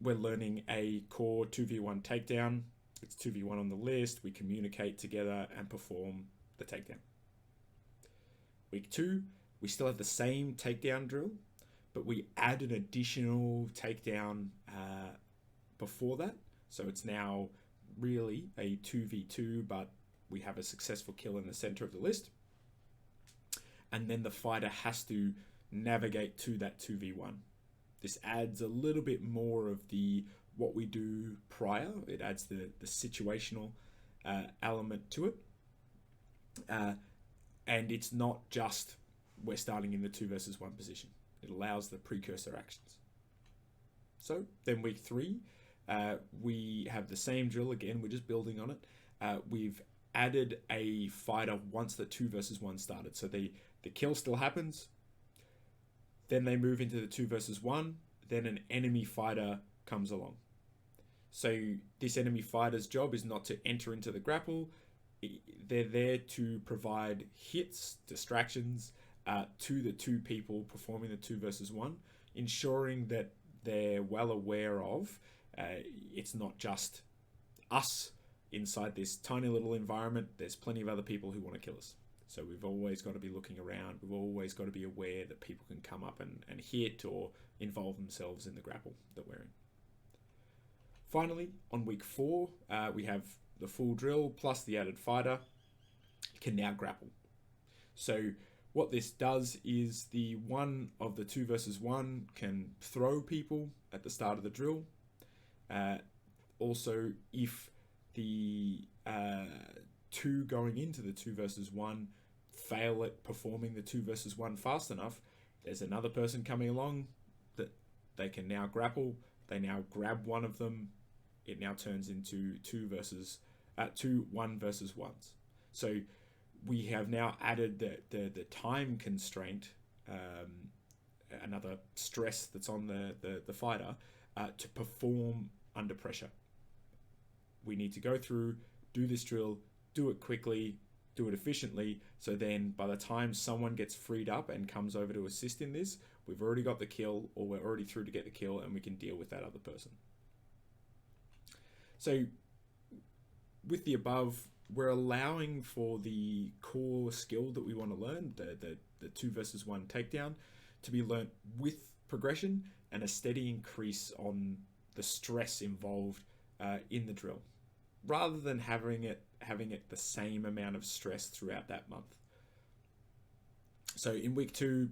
We're learning a core 2v1 takedown. It's 2v1 on the list. We communicate together and perform the takedown. Week 2, we still have the same takedown drill, but we add an additional takedown before that. So it's now really a 2v2, but we have a successful kill in the center of the list. And then the fighter has to navigate to that 2v1. This adds a little bit more of the what we do prior. It adds the situational element to it. And it's not just we're starting in the 2 versus 1 position. It allows the precursor actions. So then week 3, we have the same drill again. We're just building on it. We've added a fighter once the 2 versus 1 started. So the kill still happens. Then they move into the 2 versus 1. Then an enemy fighter comes along. So this enemy fighter's job is not to enter into the grapple. They're there to provide hits, distractions to the 2 people performing the 2 versus 1, ensuring that they're well aware of it's not just us inside this tiny little environment. There's plenty of other people who want to kill us. So we've always got to be looking around. We've always got to be aware that people can come up and hit or involve themselves in the grapple that we're in. Finally, on week 4, we have the full drill plus the added fighter can now grapple. So what this does is the one of the 2 versus 1 can throw people at the start of the drill. Also, if the 2 going into the 2 versus 1 fail at performing the 2 versus 1 fast enough, there's another person coming along that they can now grapple. They now grab one of them. It now turns into 2 1 versus 1s. So we have now added the time constraint, another stress that's on the fighter, to perform under pressure. We need to go through, do this drill, do it quickly, do it efficiently, so then by the time someone gets freed up and comes over to assist in this, we've already got the kill, or we're already through to get the kill, and we can deal with that other person. So with the above, we're allowing for the core skill that we want to learn, the 2 versus 1 takedown, to be learnt with progression and a steady increase on the stress involved in the drill, rather than having it the same amount of stress throughout that month. So in week 2,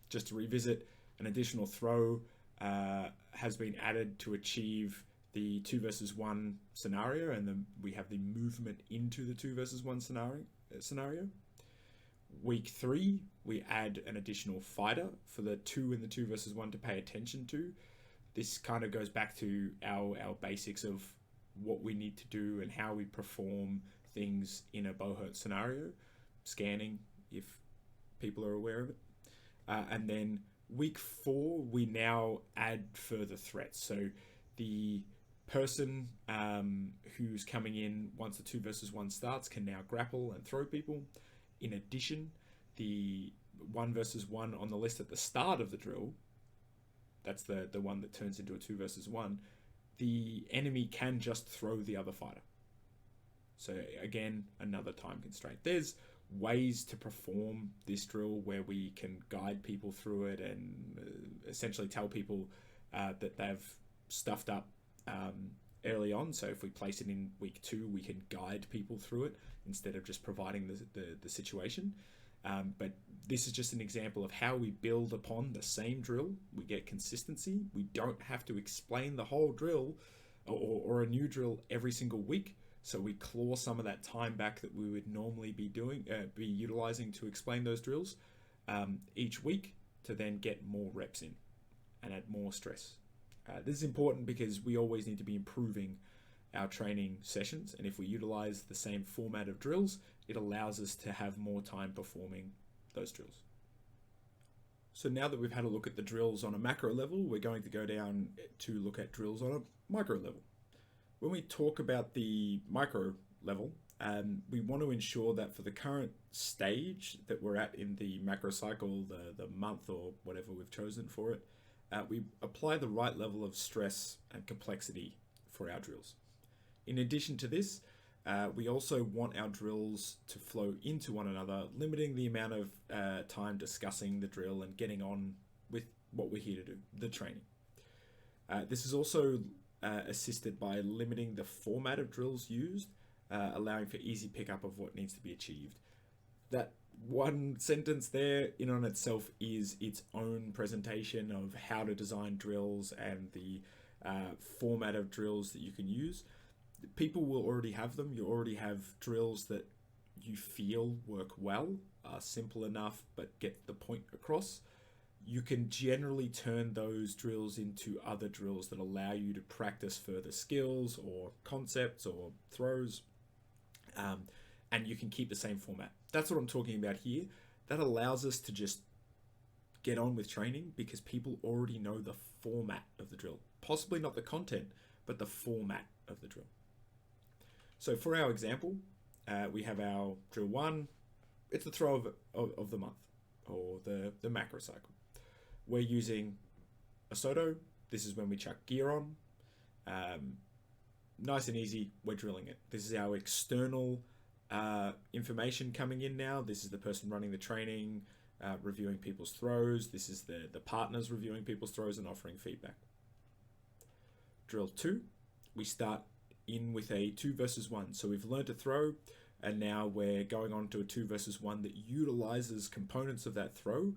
just to revisit, an additional throw has been added to achieve the 2 versus 1 scenario, and then we have the movement into the 2 versus 1 scenario. Week 3, we add an additional fighter for the 2 and the 2 versus 1 to pay attention to. This kind of goes back to our basics of what we need to do and how we perform things in a Buhurt scenario, scanning if people are aware of it. And then week 4, we now add further threats. So the person who's coming in once the 2 versus 1 starts can now grapple and throw people. In addition, the 1 versus 1 on the list at the start of the drill, that's the one that turns into a 2 versus 1, the enemy can just throw the other fighter. So again, another time constraint. There's ways to perform this drill where we can guide people through it and essentially tell people that they've stuffed up early on. So if we place it in week 2, we can guide people through it instead of just providing the situation. But this is just an example of how we build upon the same drill. We get consistency. We don't have to explain the whole drill or a new drill every single week. So we claw some of that time back that we would normally be utilizing to explain those drills each week to then get more reps in and add more stress. This is important because we always need to be improving our training sessions, and if we utilize the same format of drills, it allows us to have more time performing those drills. So now that we've had a look at the drills on a macro level, we're going to go down to look at drills on a micro level. When we talk about the micro level, we want to ensure that for the current stage that we're at in the macro cycle, the month or whatever we've chosen for it, we apply the right level of stress and complexity for our drills. In addition to this, we also want our drills to flow into one another, limiting the amount of time discussing the drill and getting on with what we're here to do, the training. This is also assisted by limiting the format of drills used, allowing for easy pickup of what needs to be achieved. That one sentence there in on itself is its own presentation of how to design drills and the format of drills that you can use. People will already have them. You already have drills that you feel work well, are simple enough, but get the point across. You can generally turn those drills into other drills that allow you to practice further skills or concepts or throws, and you can keep the same format. That's what I'm talking about here. That allows us to just get on with training because people already know the format of the drill. Possibly not the content, but the format of the drill. So for our example, we have our drill 1. It's the throw of the month, or the macro cycle. We're using a Soto. This is when we chuck gear on. Nice and easy, we're drilling it. This is our external information coming in now. This is the person running the training, reviewing people's throws. This is the partners reviewing people's throws and offering feedback. Drill 2, we start in with a 2 versus 1. So we've learned to throw, and now we're going on to a 2 versus 1 that utilizes components of that throw.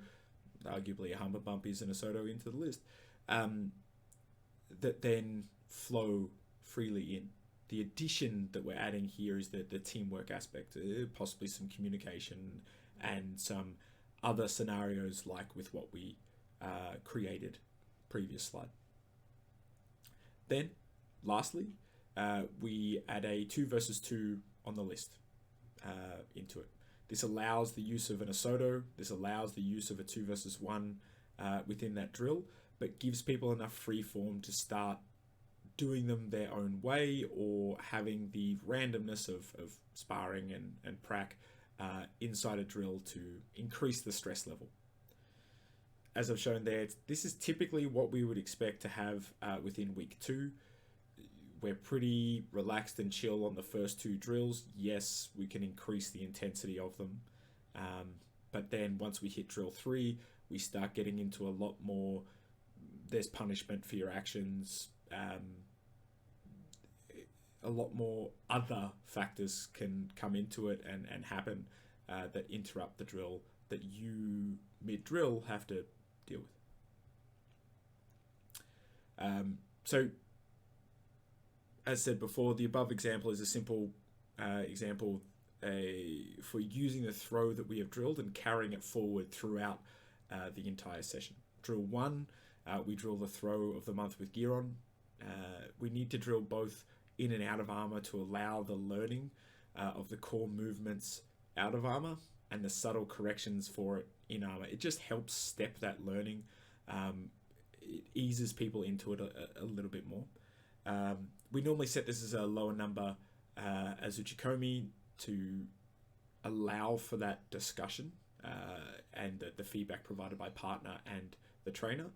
Arguably a humper bump is an Soto into the list, that then flow freely in. The addition that we're adding here is the teamwork aspect, possibly some communication and some other scenarios like with what we created previous slide. Then, lastly, we add a 2 versus 2 on the list into it. This allows the use of an Soto. This allows the use of a 2 versus 1 within that drill, but gives people enough free form to start doing them their own way or having the randomness of sparring and prac inside a drill to increase the stress level. As I've shown there, this is typically what we would expect to have within week 2. We're pretty relaxed and chill on the first 2 drills. Yes, we can increase the intensity of them. But then once we hit drill 3, we start getting into a lot more, there's punishment for your actions. A lot more other factors can come into it and happen that interrupt the drill that you mid-drill have to deal with. So, as said before, the above example is a simple example for using the throw that we have drilled and carrying it forward throughout the entire session. Drill 1, we drill the throw of the month with gear on. We need to drill both in and out of armor to allow the learning of the core movements out of armor and the subtle corrections for it in armor. It just helps step that learning. It eases people into it a little bit more. We normally set this as a lower number as Uchikomi to allow for that discussion and the feedback provided by partner and the trainer.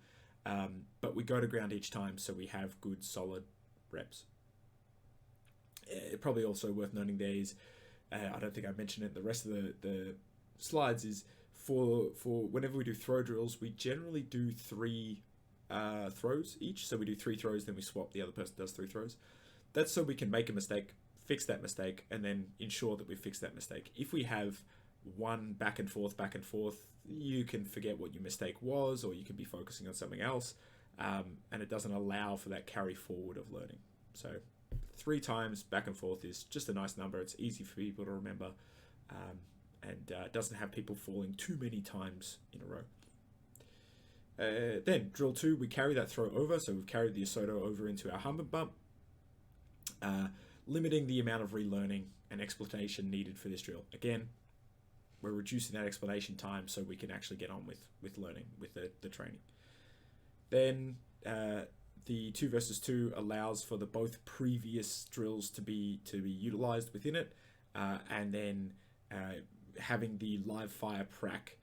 But we go to ground each time, so we have good solid reps. Probably also worth noting there is, I don't think I mentioned it in the rest of the slides, is for whenever we do throw drills, we generally do 3 throws each. So we do 3 throws, then we swap, the other person does 3 throws. That's so we can make a mistake, fix that mistake, and then ensure that we fix that mistake. If we have one back and forth, you can forget what your mistake was, or you can be focusing on something else, and it doesn't allow for that carry forward of learning. So 3 times back and forth is just a nice number. It's easy for people to remember, and doesn't have people falling too many times in a row. Then drill 2, we carry that throw over, so we've carried the Isoto over into our hump and bump, limiting the amount of relearning and explanation needed for this drill. Again, we're reducing that explanation time so we can actually get on with learning, with the training. Then the 2 versus 2 allows for the both previous drills to be utilized within it, and then having the live fire prac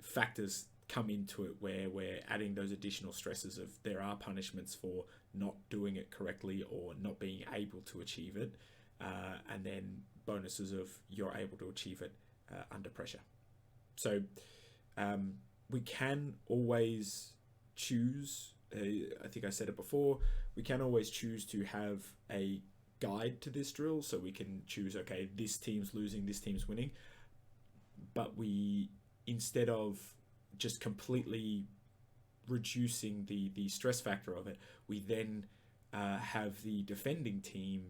factors come into it, where we're adding those additional stresses of there are punishments for not doing it correctly or not being able to achieve it, and then bonuses of you're able to achieve it under pressure. So we can always choose, I think I said it before, we can always choose to have a guide to this drill, so we can choose, okay, this team's losing, this team's winning, but we, instead of just completely reducing the stress factor of it, we then have the defending team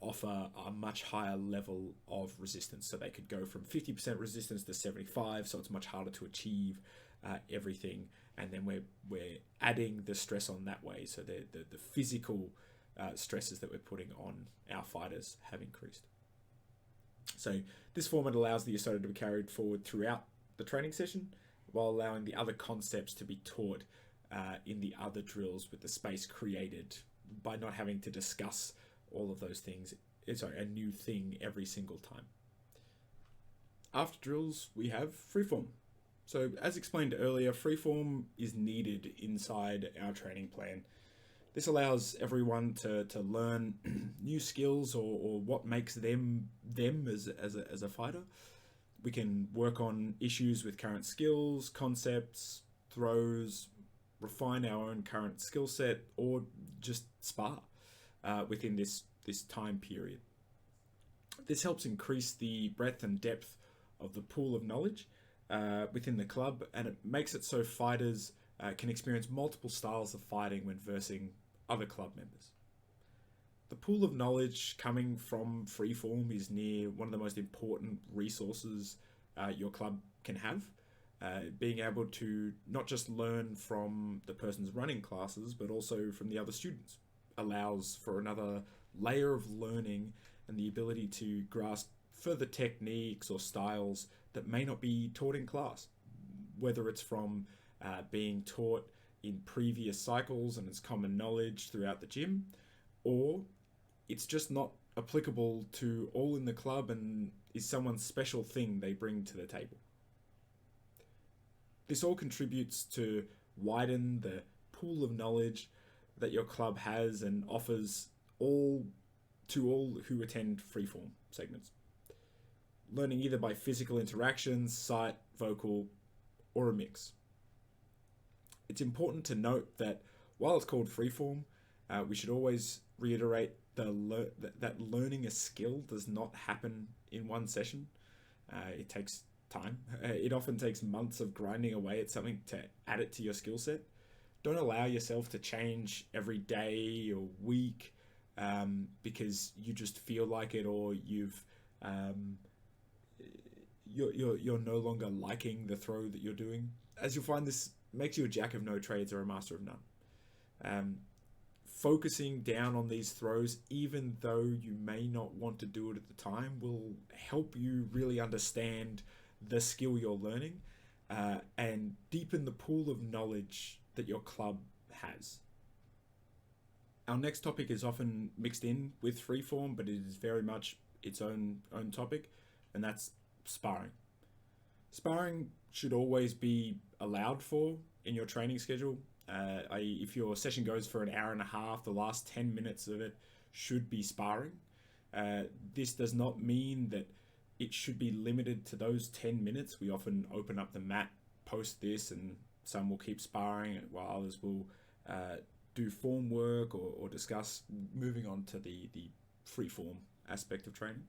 offer a much higher level of resistance. So they could go from 50% resistance to 75, so it's much harder to achieve everything. And then we're adding the stress on that way. So the physical stresses that we're putting on our fighters have increased. So this format allows the Isoto to be carried forward throughout the training session, while allowing the other concepts to be taught in the other drills, with the space created by not having to discuss all of those things. Sorry, a new thing every single time. After drills, we have freeform. So as explained earlier, freeform is needed inside our training plan. This allows everyone to learn new skills or what makes them as a fighter. We can work on issues with current skills, concepts, throws, refine our own current skill set, or just spar within this time period. This helps increase the breadth and depth of the pool of knowledge within the club, and it makes it so fighters can experience multiple styles of fighting when versing other club members. The pool of knowledge coming from freeform is near one of the most important resources your club can have. Being able to not just learn from the person's running classes, but also from the other students, allows for another layer of learning and the ability to grasp further techniques or styles that may not be taught in class, whether it's from being taught in previous cycles and it's common knowledge throughout the gym, or it's just not applicable to all in the club and is someone's special thing they bring to the table. This all contributes to widen the pool of knowledge that your club has and offers all who attend freeform segments. Learning either by physical interactions, sight, vocal, or a mix. It's important to note that while it's called freeform, we should always reiterate that learning a skill does not happen in one session. It takes time. It often takes months of grinding away at something to add it to your skill set. Don't allow yourself to change every day or week because you just feel like it, or you're no longer liking the throw that you're doing. As you'll find, this makes you a jack of no trades or a master of none. Focusing down on these throws, even though you may not want to do it at the time, will help you really understand the skill you're learning and deepen the pool of knowledge that your club has. Our next topic is often mixed in with freeform, but it is very much its own topic, and that's sparring. Sparring should always be allowed for in your training schedule. If your session goes for an hour and a half, the last 10 minutes of it should be sparring. This does not mean that it should be limited to those 10 minutes. We often open up the mat post this, and some will keep sparring while others will do form work or discuss moving on to the free form aspect of training.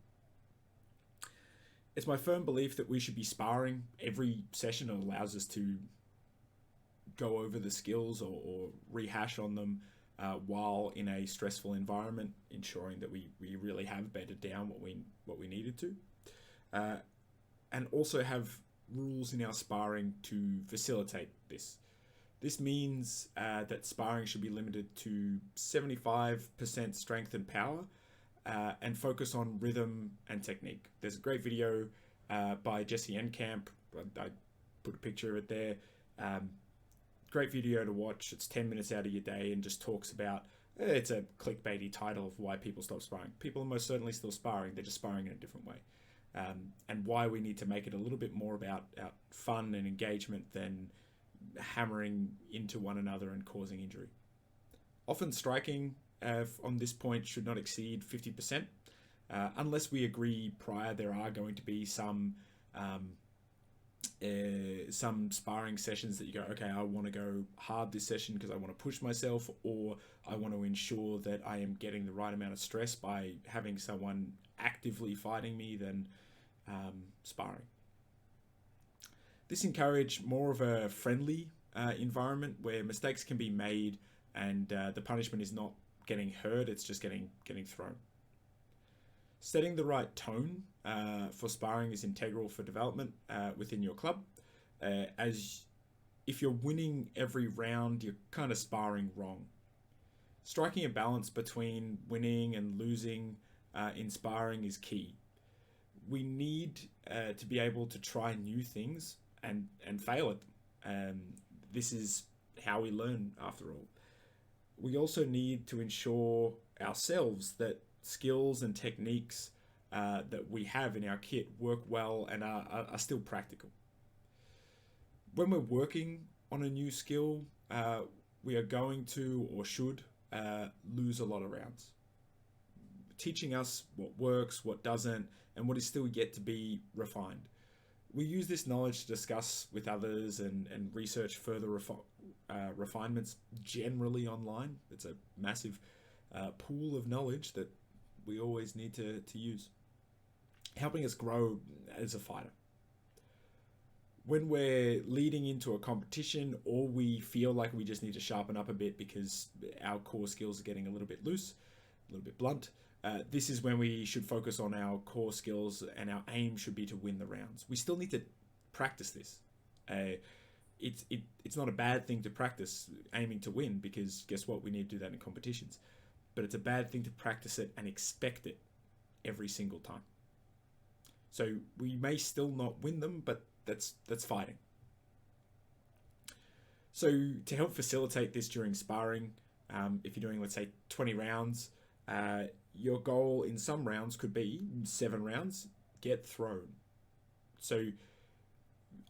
It's my firm belief that we should be sparring every session. It allows us to go over the skills or rehash on them while in a stressful environment, ensuring that we really have bedded down what we needed to, and also have rules in our sparring to facilitate this. This means that sparring should be limited to 75% strength and power, and focus on rhythm and technique. There's a great video by Jesse Enkamp. I put a picture of it there. Great video to watch. It's 10 minutes out of your day and just talks about, it's a clickbaity title of why people stop sparring. People are most certainly still sparring, they're just sparring in a different way. And why we need to make it a little bit more about fun and engagement than hammering into one another and causing injury. Often striking on this point should not exceed 50%. Unless we agree prior, there are going to be some sparring sessions that you go, okay, I want to go hard this session because I want to push myself, or I want to ensure that I am getting the right amount of stress by having someone actively fighting me than sparring. This encouraged more of a friendly environment where mistakes can be made and the punishment is not getting hurt, it's just getting thrown. Setting the right tone for sparring is integral for development within your club, as if you're winning every round, you're kind of sparring wrong. Striking a balance between winning and losing in sparring is key. We need to be able to try new things and fail at them. This is how we learn, after all. We also need to ensure ourselves that skills and techniques that we have in our kit work well and are still practical. When we're working on a new skill, we are going to or should lose a lot of rounds, teaching us what works, what doesn't, and what is still yet to be refined. We use this knowledge to discuss with others and research further refinements generally online. It's a massive pool of knowledge that we always need to use, helping us grow as a fighter. When we're leading into a competition, or we feel like we just need to sharpen up a bit because our core skills are getting a little bit loose, a little bit blunt, this is when we should focus on our core skills, and our aim should be to win the rounds. We still need to practice this. It's not a bad thing to practice aiming to win, because guess what? We need to do that in competitions. But it's a bad thing to practice it and expect it every single time. So we may still not win them, but that's fighting. So to help facilitate this during sparring, if you're doing, let's say, 20 rounds, your goal in some rounds could be 7 rounds, get thrown. So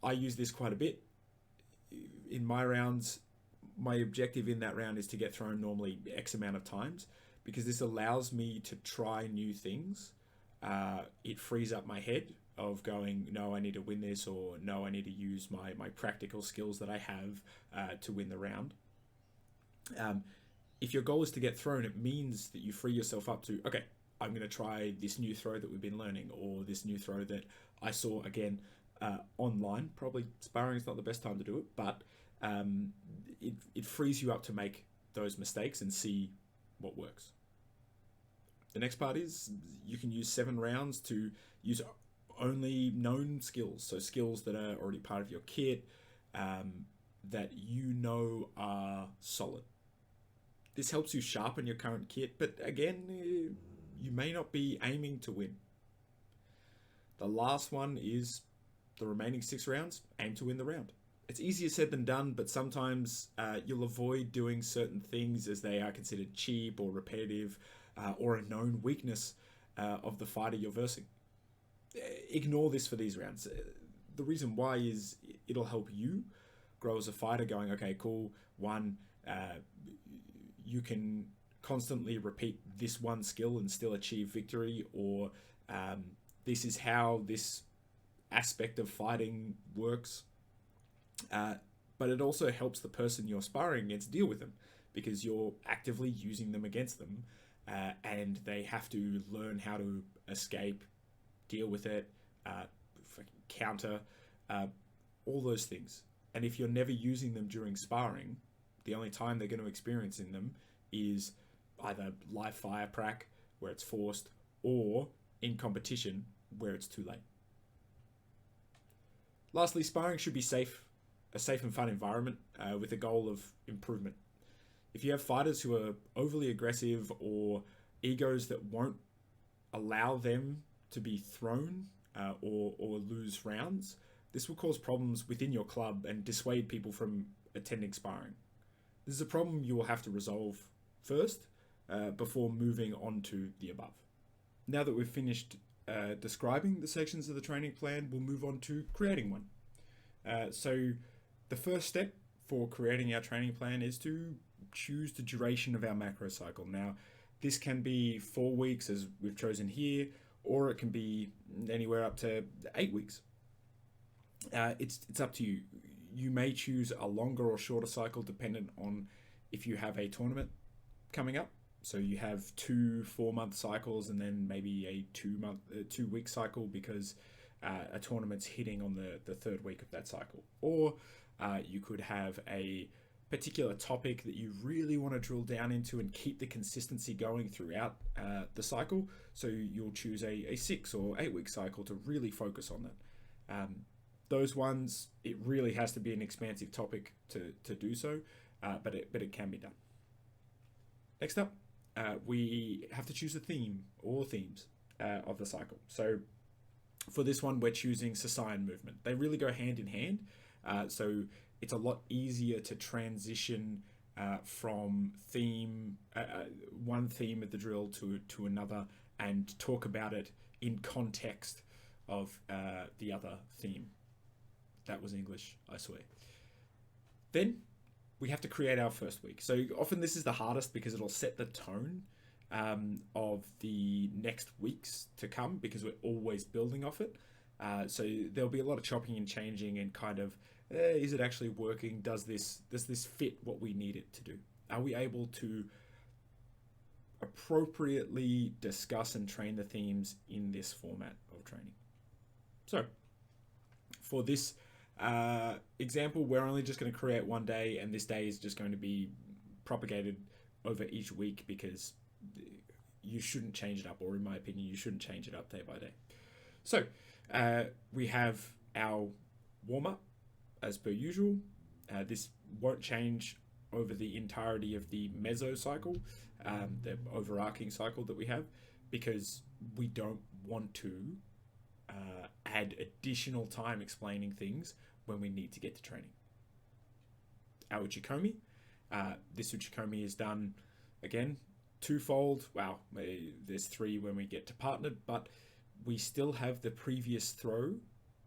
I use this quite a bit. In my rounds, my objective in that round is to get thrown normally X amount of times, because this allows me to try new things. It frees up my head of going, no, I need to win this, or no, I need to use my practical skills that I have to win the round. If your goal is to get thrown, it means that you free yourself up to, okay, I'm going to try this new throw that we've been learning, or this new throw that I saw, again, online. Probably sparring is not the best time to do it, but it frees you up to make those mistakes and see what works. The next part is you can use 7 rounds to use only known skills, so skills that are already part of your kit, that you know are solid. This helps you sharpen your current kit, but again, you may not be aiming to win. The last one is the remaining 6 rounds, aim to win the round. It's easier said than done, but sometimes you'll avoid doing certain things as they are considered cheap or repetitive, or a known weakness of the fighter you're versing. Ignore this for these rounds. The reason why is it'll help you grow as a fighter, going, okay, cool, you can constantly repeat this one skill and still achieve victory, or this is how this aspect of fighting works. But it also helps the person you're sparring against deal with them, because you're actively using them against them, and they have to learn how to escape, deal with it, counter, all those things. And if you're never using them during sparring, the only time they're going to experience in them is either live fire prac, where it's forced, or in competition, where it's too late. Lastly, sparring should be safe, a safe and fun environment with a goal of improvement. If you have fighters who are overly aggressive or egos that won't allow them to be thrown or lose rounds, this will cause problems within your club and dissuade people from attending sparring. This is a problem you will have to resolve first before moving on to the above. Now that we've finished describing the sections of the training plan, we'll move on to creating one. So the first step for creating our training plan is to choose the duration of our macro cycle. Now, this can be 4 weeks, as we've chosen here, or it can be anywhere up to 8 weeks. It's up to you. You may choose a longer or shorter cycle dependent on if you have a tournament coming up. So you have 2 4-month cycles and then maybe a 2-week cycle because a tournament's hitting on the 3rd week of that cycle. Or you could have a particular topic that you really want to drill down into and keep the consistency going throughout the cycle. So you'll choose a 6 or 8 week cycle to really focus on that. Those ones, it really has to be an expansive topic to do so, but it can be done. Next up, we have to choose a theme or themes of the cycle. So for this one, we're choosing Sasaian movement. They really go hand in hand. So it's a lot easier to transition from one theme of the drill to another and talk about it in context of the other theme. That was English, I swear. Then we have to create our first week. So often this is the hardest because it'll set the tone of the next weeks to come, because we're always building off it. So there'll be a lot of chopping and changing and kind of, is it actually working? Does this fit what we need it to do? Are we able to appropriately discuss and train the themes in this format of training? So for this example, we're only just going to create one day, and this day is just going to be propagated over each week because you shouldn't change it up, or in my opinion, you shouldn't change it up day by day. So we have our warm-up as per usual. This won't change over the entirety of the mesocycle, the overarching cycle that we have, because we don't want to add additional time explaining things when we need to get to training. Our uchikomi. This uchikomi is done, again, twofold. Wow, there's 3 when we get to partnered, but we still have the previous throw,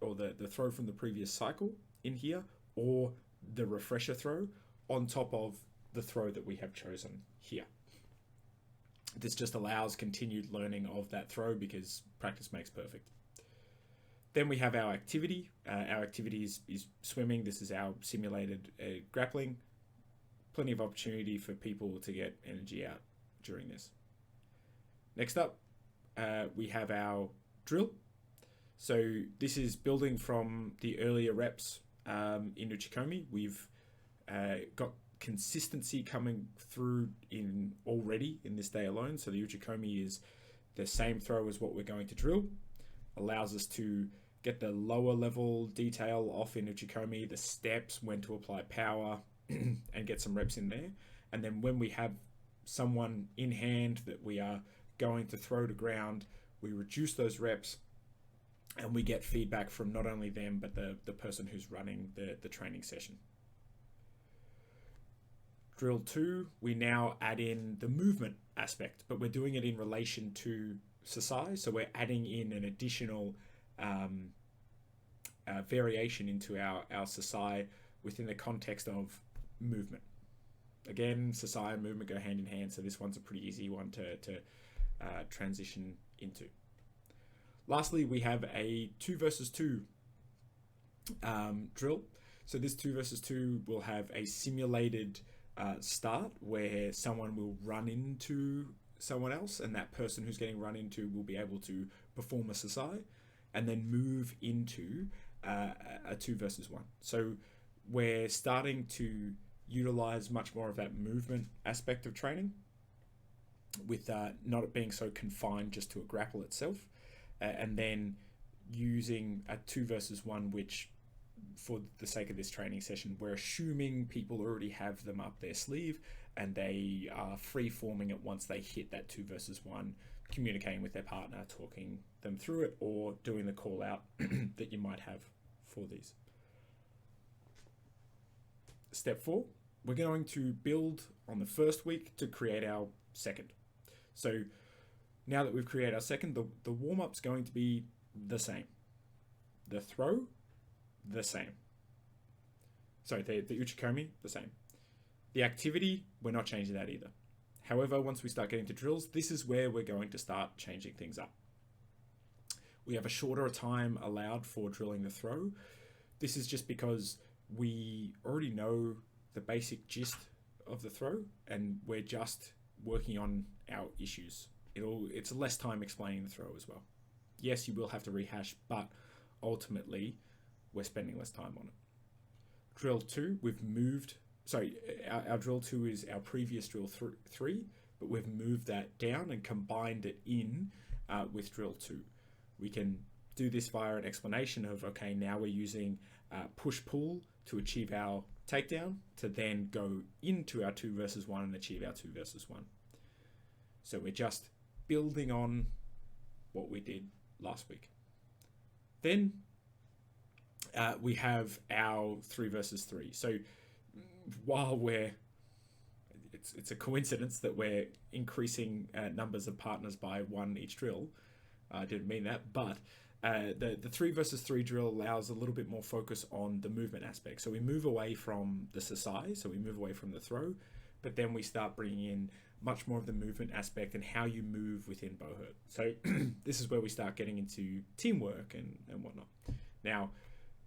or the throw from the previous cycle in here, or the refresher throw on top of the throw that we have chosen here. This just allows continued learning of that throw because practice makes perfect. Then we have our activity. Our activity is swimming. This is our simulated grappling. Plenty of opportunity for people to get energy out during this. Next up, we have our drill. So this is building from the earlier reps in Uchikomi. We've got consistency coming through in already in this day alone. So the Uchikomi is the same throw as what we're going to drill. Allows us to get the lower level detail off in Uchikomi, the steps, when to apply power, and get some reps in there. And then when we have someone in hand that we are going to throw to ground, we reduce those reps and we get feedback from not only them, but the person who's running the training session. Drill 2, we now add in the movement aspect, but we're doing it in relation to Sasai. So we're adding in an additional variation into our Sasai within the context of movement. Again, Sasai and movement go hand in hand, so this one's a pretty easy one to transition into. Lastly, we have a 2 versus 2 drill. So this 2 versus 2 will have a simulated start where someone will run into someone else, and that person who's getting run into will be able to perform a Sasai and then move into a 2 versus 1. So we're starting to utilize much more of that movement aspect of training with not it being so confined just to a grapple itself, and then using a 2 versus 1, which for the sake of this training session, we're assuming people already have them up their sleeve and they are free forming it once they hit that 2 versus 1, communicating with their partner, talking them through it, or doing the call out that you might have for these. Step 4, we're going to build on the first week to create our second. So now that we've created our second, the warm-up's going to be the same. The throw, the same. Sorry, the Uchikomi, the same. The activity, we're not changing that either. However, once we start getting to drills, this is where we're going to start changing things up. We have a shorter time allowed for drilling the throw. This is just because we already know the basic gist of the throw and we're just working on our issues. It's less time explaining the throw as well. Yes, you will have to rehash, but ultimately we're spending less time on it. Drill 2, we've moved, sorry, our drill 2 is our previous drill 3, but we've moved that down and combined it in with drill 2. We can do this via an explanation of, okay, now we're using push-pull to achieve our takedown to then go into our 2 versus 1 and achieve our 2 versus 1. So we're just building on what we did last week. Then we have our 3 versus 3. So while it's a coincidence that we're increasing numbers of partners by 1 each drill. I didn't mean that, but the 3 versus 3 drill allows a little bit more focus on the movement aspect. So we move away from the Sasai, so we move away from the throw, but then we start bringing in much more of the movement aspect and how you move within Buhurt. So this is where we start getting into teamwork and whatnot. Now,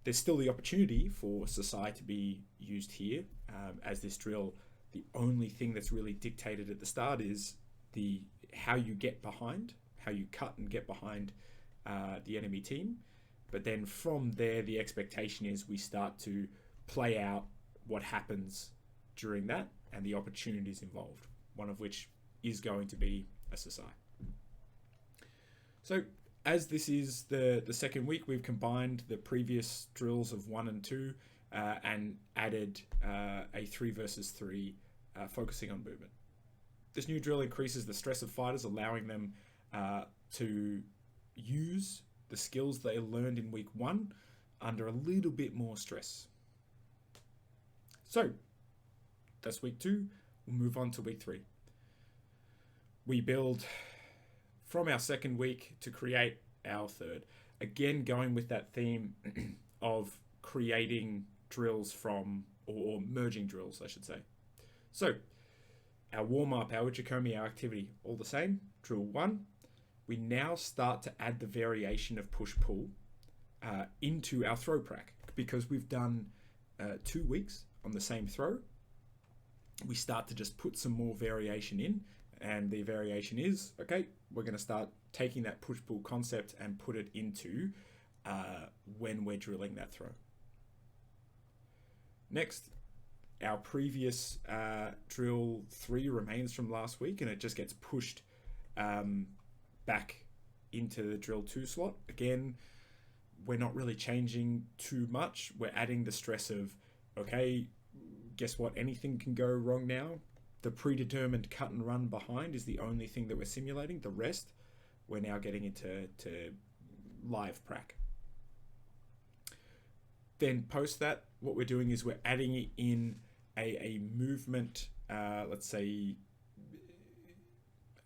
there's still the opportunity for Sasai to be used here. As this drill, the only thing that's really dictated at the start is how you get behind, how you cut and get behind the enemy team. But then from there, the expectation is we start to play out what happens during that and the opportunities involved, one of which is going to be a Sasai. So as this is the second week, we've combined the previous drills of 1 and 2 and added a 3 versus 3 focusing on movement. This new drill increases the stress of fighters, allowing them to use the skills they learned in week 1 under a little bit more stress. So that's week 2. We'll move on to week 3. We build from our second week to create our third. Again, going with that theme of creating drills from, or merging drills, I should say. So our warm-up, our Uchikomi, our activity, all the same. Drill 1. We now start to add the variation of push-pull into our throw prac. Because we've done 2 weeks on the same throw, we start to just put some more variation in. And the variation is, okay, we're going to start taking that push-pull concept and put it into when we're drilling that throw. Next, our previous drill 3 remains from last week, and it just gets pushed back into the drill 2 slot. Again, we're not really changing too much. We're adding the stress of, okay, guess what? Anything can go wrong now. The predetermined cut and run behind is the only thing that we're simulating. The rest, we're now getting into live prac. Then post that, what we're doing is we're adding in a movement, let's say,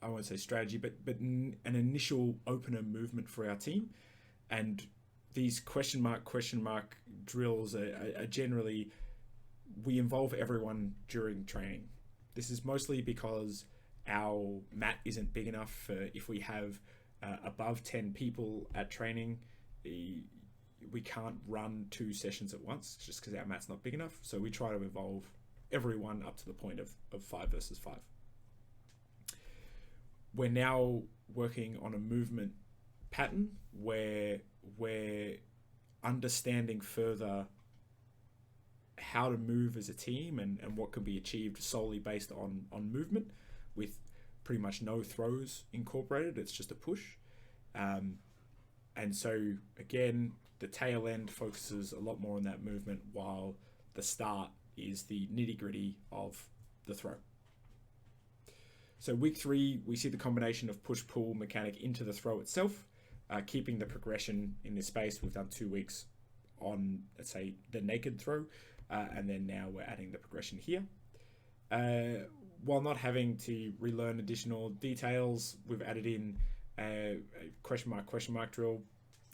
I won't say strategy, but an initial opener movement for our team. And these question mark drills are generally, we involve everyone during training. This is mostly because our mat isn't big enough for, if we have above 10 people at training, we can't run 2 sessions at once just because our mat's not big enough. So we try to involve everyone up to the point of 5 versus 5. We're now working on a movement pattern where we're understanding further how to move as a team and what can be achieved solely based on movement, with pretty much no throws incorporated. It's just a push. And so again, the tail end focuses a lot more on that movement, while the start is the nitty-gritty of the throw. So week 3, we see the combination of push-pull mechanic into the throw itself, keeping the progression in this space. We've done 2 weeks on, let's say, the naked throw, and then now we're adding the progression here. While not having to relearn additional details, we've added in a question mark drill.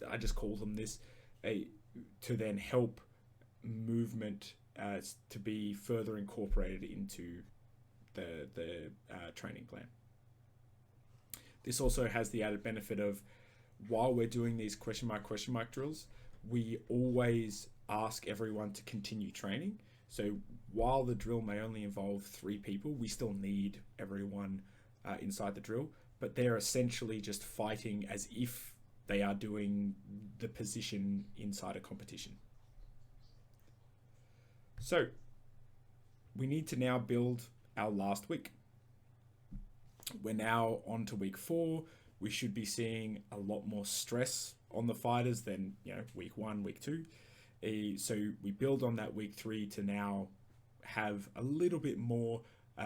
I just call them this, to then help movement to be further incorporated into the training plan. This also has the added benefit of, while we're doing these question mark drills, we always ask everyone to continue training. So while the drill may only involve 3 people, we still need everyone inside the drill, but they're essentially just fighting as if they are doing the position inside a competition. So we need to now build our last week. We're now on to week 4. We should be seeing a lot more stress on the fighters than, week 1, week 2. So we build on that week 3 to now have a little bit more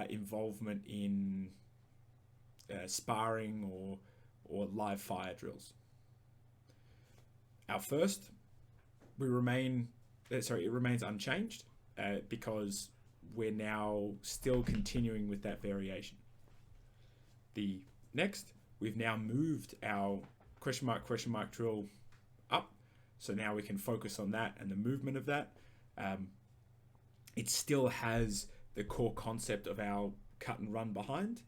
involvement in sparring or live fire drills. Our first, it remains unchanged because we're now still continuing with that variation. The next, we've now moved our question mark drill up. So now we can focus on that and the movement of that. It still has the core concept of our cut and run behind,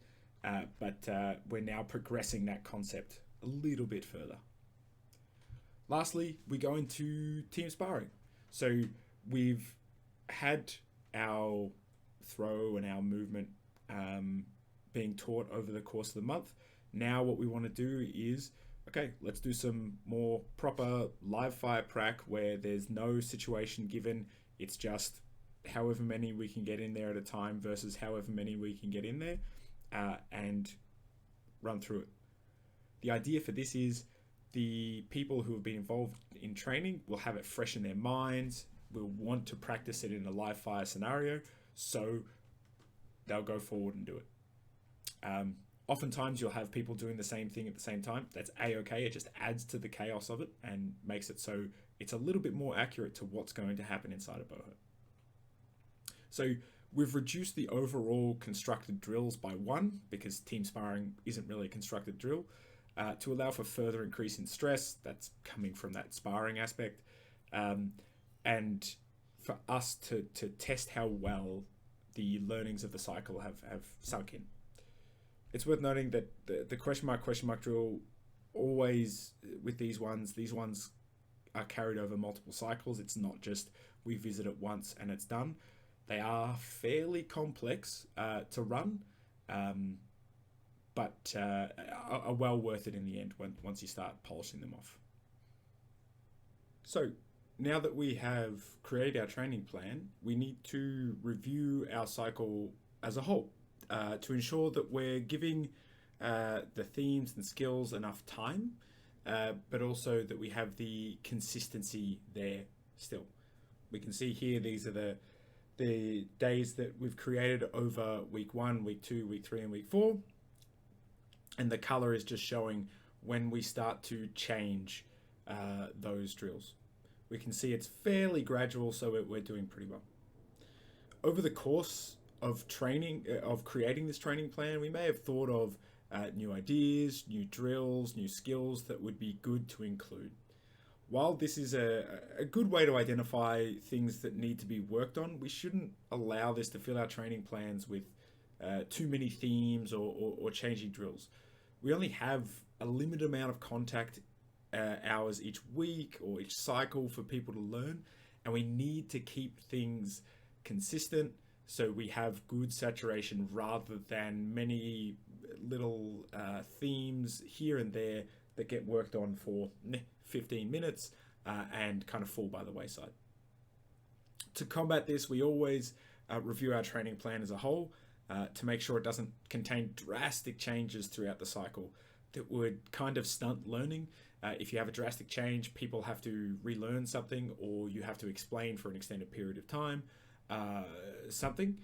but we're now progressing that concept a little bit further. Lastly, we go into team sparring. So we've had our throw and our movement being taught over the course of the month. Now what we want to do is, okay, let's do some more proper live fire prac where there's no situation given. It's just however many we can get in there at a time versus however many we can get in there, and run through it. The idea for this is the people who have been involved in training will have it fresh in their minds, will want to practice it in a live fire scenario, so they'll go forward and do it. Oftentimes you'll have people doing the same thing at the same time. That's a-okay. It just adds to the chaos of it and makes it so it's a little bit more accurate to what's going to happen inside of Buhurt. So we've reduced the overall constructed drills by 1 because team sparring isn't really a constructed drill, to allow for further increase in stress. That's coming from that sparring aspect, and for us to test how well the learnings of the cycle have sunk in. It's worth noting that the question mark drill, always with these ones are carried over multiple cycles. It's not just we visit it once and it's done. They are fairly complex to run, but are well worth it in the end once you start polishing them off. So now that we have created our training plan, we need to review our cycle as a whole to ensure that we're giving the themes and skills enough time, but also that we have the consistency there still. We can see here these are the days that we've created over week 1, week 2, week 3, and week 4. And the color is just showing when we start to change those drills. We can see it's fairly gradual, so we're doing pretty well. Over the course of creating this training plan, we may have thought of new ideas, new drills, new skills that would be good to include. While this is a good way to identify things that need to be worked on, we shouldn't allow this to fill our training plans with too many themes or changing drills. We only have a limited amount of contact hours each week or each cycle for people to learn, and we need to keep things consistent so we have good saturation rather than many little themes here and there that get worked on for 15 minutes and kind of fall by the wayside. To combat this, we always review our training plan as a whole to make sure it doesn't contain drastic changes throughout the cycle that would kind of stunt learning. If you have a drastic change, people have to relearn something, or you have to explain for an extended period of time something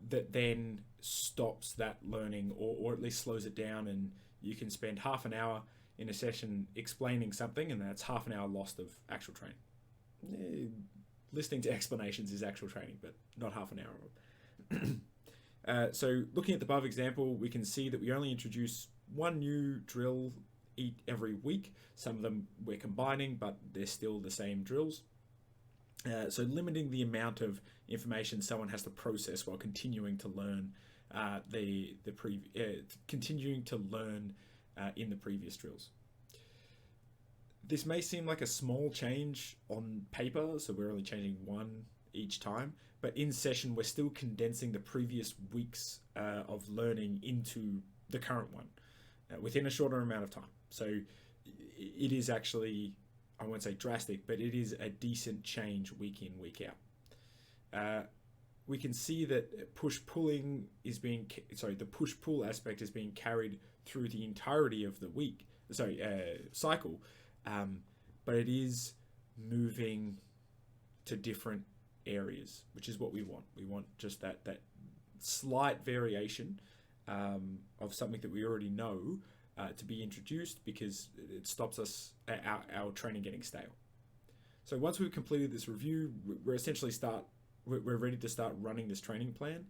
that then stops that learning, or at least slows it down, and you can spend half an hour in a session explaining something, and that's half an hour lost of actual training. Listening to explanations is actual training, but not half an hour. So looking at the above example, we can see that we only introduce one new drill every week. Some of them we're combining, but they're still the same drills. So limiting the amount of information someone has to process while continuing to learn in the previous drills. This may seem like a small change on paper, so we're only changing one each time, but in session we're still condensing the previous weeks of learning into the current one within a shorter amount of time. So it is actually, I won't say drastic, but it is a decent change week in, week out. We can see that the push-pull aspect is being carried through the entirety of the cycle, but it is moving to different areas, which is what we want. We want just that slight variation of something that we already know to be introduced, because it stops our training getting stale. So once we've completed this review, we're ready to start running this training plan.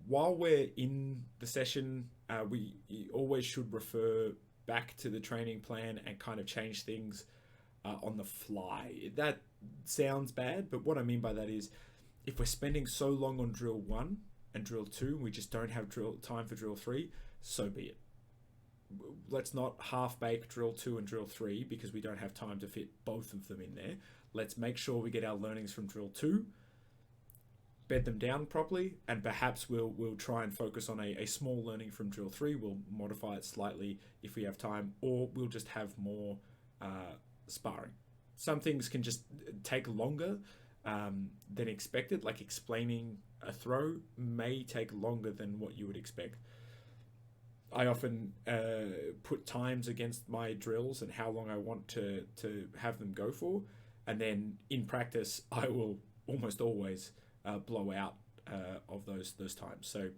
While we're in the session, we always should refer back to the training plan and kind of change things on the fly. That sounds bad, but what I mean by that is, if we're spending so long on drill 1 and drill 2, we just don't have time for drill 3, so be it. Let's not half-bake drill 2 and drill 3 because we don't have time to fit both of them in there. Let's make sure we get our learnings from drill 2, bed them down properly, and perhaps we'll try and focus on a small learning from drill 3. We'll modify it slightly if we have time, or we'll just have more sparring. Some things can just take longer than expected, like explaining a throw may take longer than what you would expect. I often put times against my drills and how long I want to have them go for, and then in practice I will almost always blow out of those times. So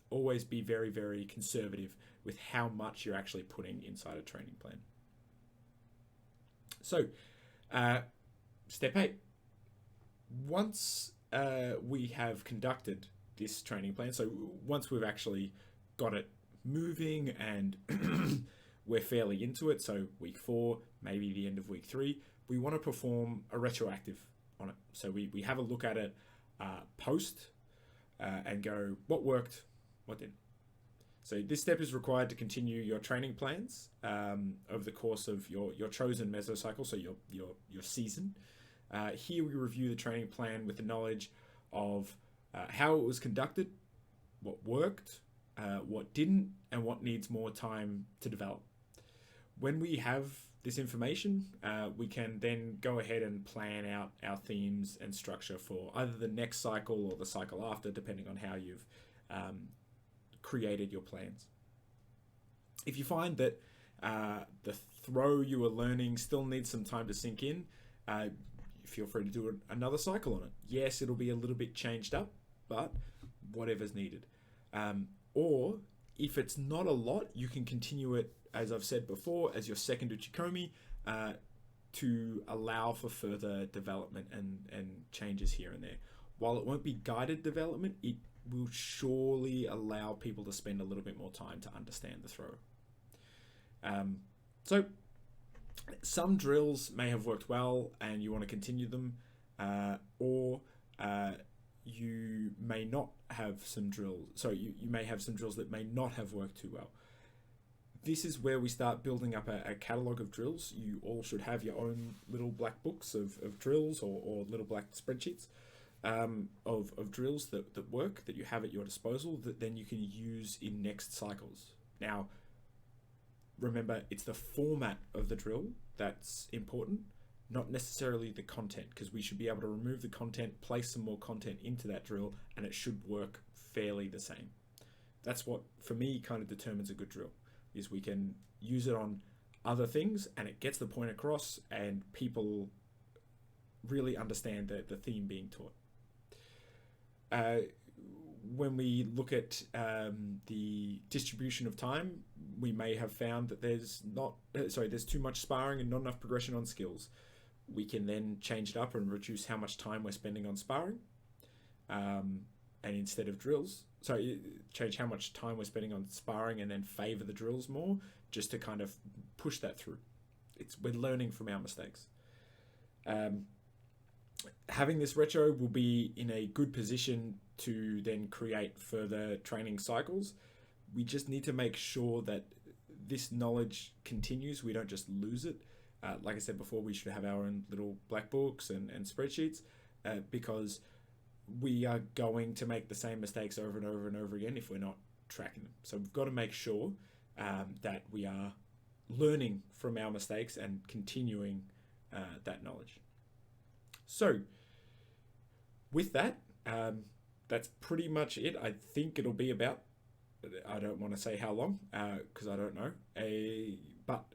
always be very, very conservative with how much you're actually putting inside a training plan. So step 8. Once we have conducted this training plan, so once we've actually got it moving and we're fairly into it, so week 4, maybe the end of week 3, we want to perform a retroactive on it. So we have a look at it post and go, what worked, what didn't. So this step is required to continue your training plans over the course of your chosen mesocycle, so your season. Here we review the training plan with the knowledge of how it was conducted, what worked, what didn't, and what needs more time to develop. When we have this information, we can then go ahead and plan out our themes and structure for either the next cycle or the cycle after, depending on how you've created your plans. If you find that the throw you are learning still needs some time to sink in, feel free to do another cycle on it. Yes, it'll be a little bit changed up, but whatever's needed. Or if it's not a lot, you can continue it, as I've said before, as your second uchikomi to allow for further development and changes here and there. While it won't be guided development, it will surely allow people to spend a little bit more time to understand the throw. So some drills may have worked well and you want to continue them, or you may not have some drills. So you may have some drills that may not have worked too well. This is where we start building up a catalog of drills. You all should have your own little black books of drills or little black spreadsheets of drills that work, that you have at your disposal, that then you can use in next cycles. Now, remember, it's the format of the drill that's important, not necessarily the content, because we should be able to remove the content, place some more content into that drill, and it should work fairly the same. That's what, for me, kind of determines a good drill, is we can use it on other things and it gets the point across and people really understand the theme being taught. When we look at the distribution of time, we may have found that there's too much sparring and not enough progression on skills. We can then change it up and reduce how much time we're spending on sparring, and instead of drills, change how much time we're spending on sparring and then favor the drills more, just to kind of push that through. We're learning from our mistakes. Having this retro will be in a good position to then create further training cycles. We just need to make sure that this knowledge continues. We don't just lose it. Like I said before, we should have our own little black books and spreadsheets, because we are going to make the same mistakes over and over and over again if we're not tracking them. So we've got to make sure that we are learning from our mistakes and continuing that knowledge. So with that, that's pretty much it. I think it'll be about, I don't want to say how long, because I don't know, but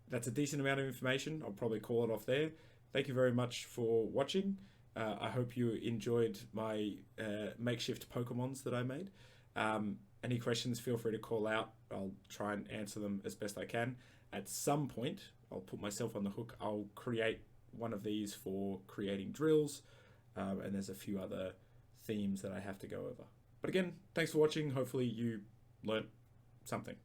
that's a decent amount of information. I'll probably call it off there. Thank you very much for watching. I hope you enjoyed my makeshift Pokemons that I made. Any questions, feel free to call out. I'll try and answer them as best I can. At some point, I'll put myself on the hook. I'll create one of these for creating drills, and there's a few other themes that I have to go over. But again, thanks for watching. Hopefully you learnt something.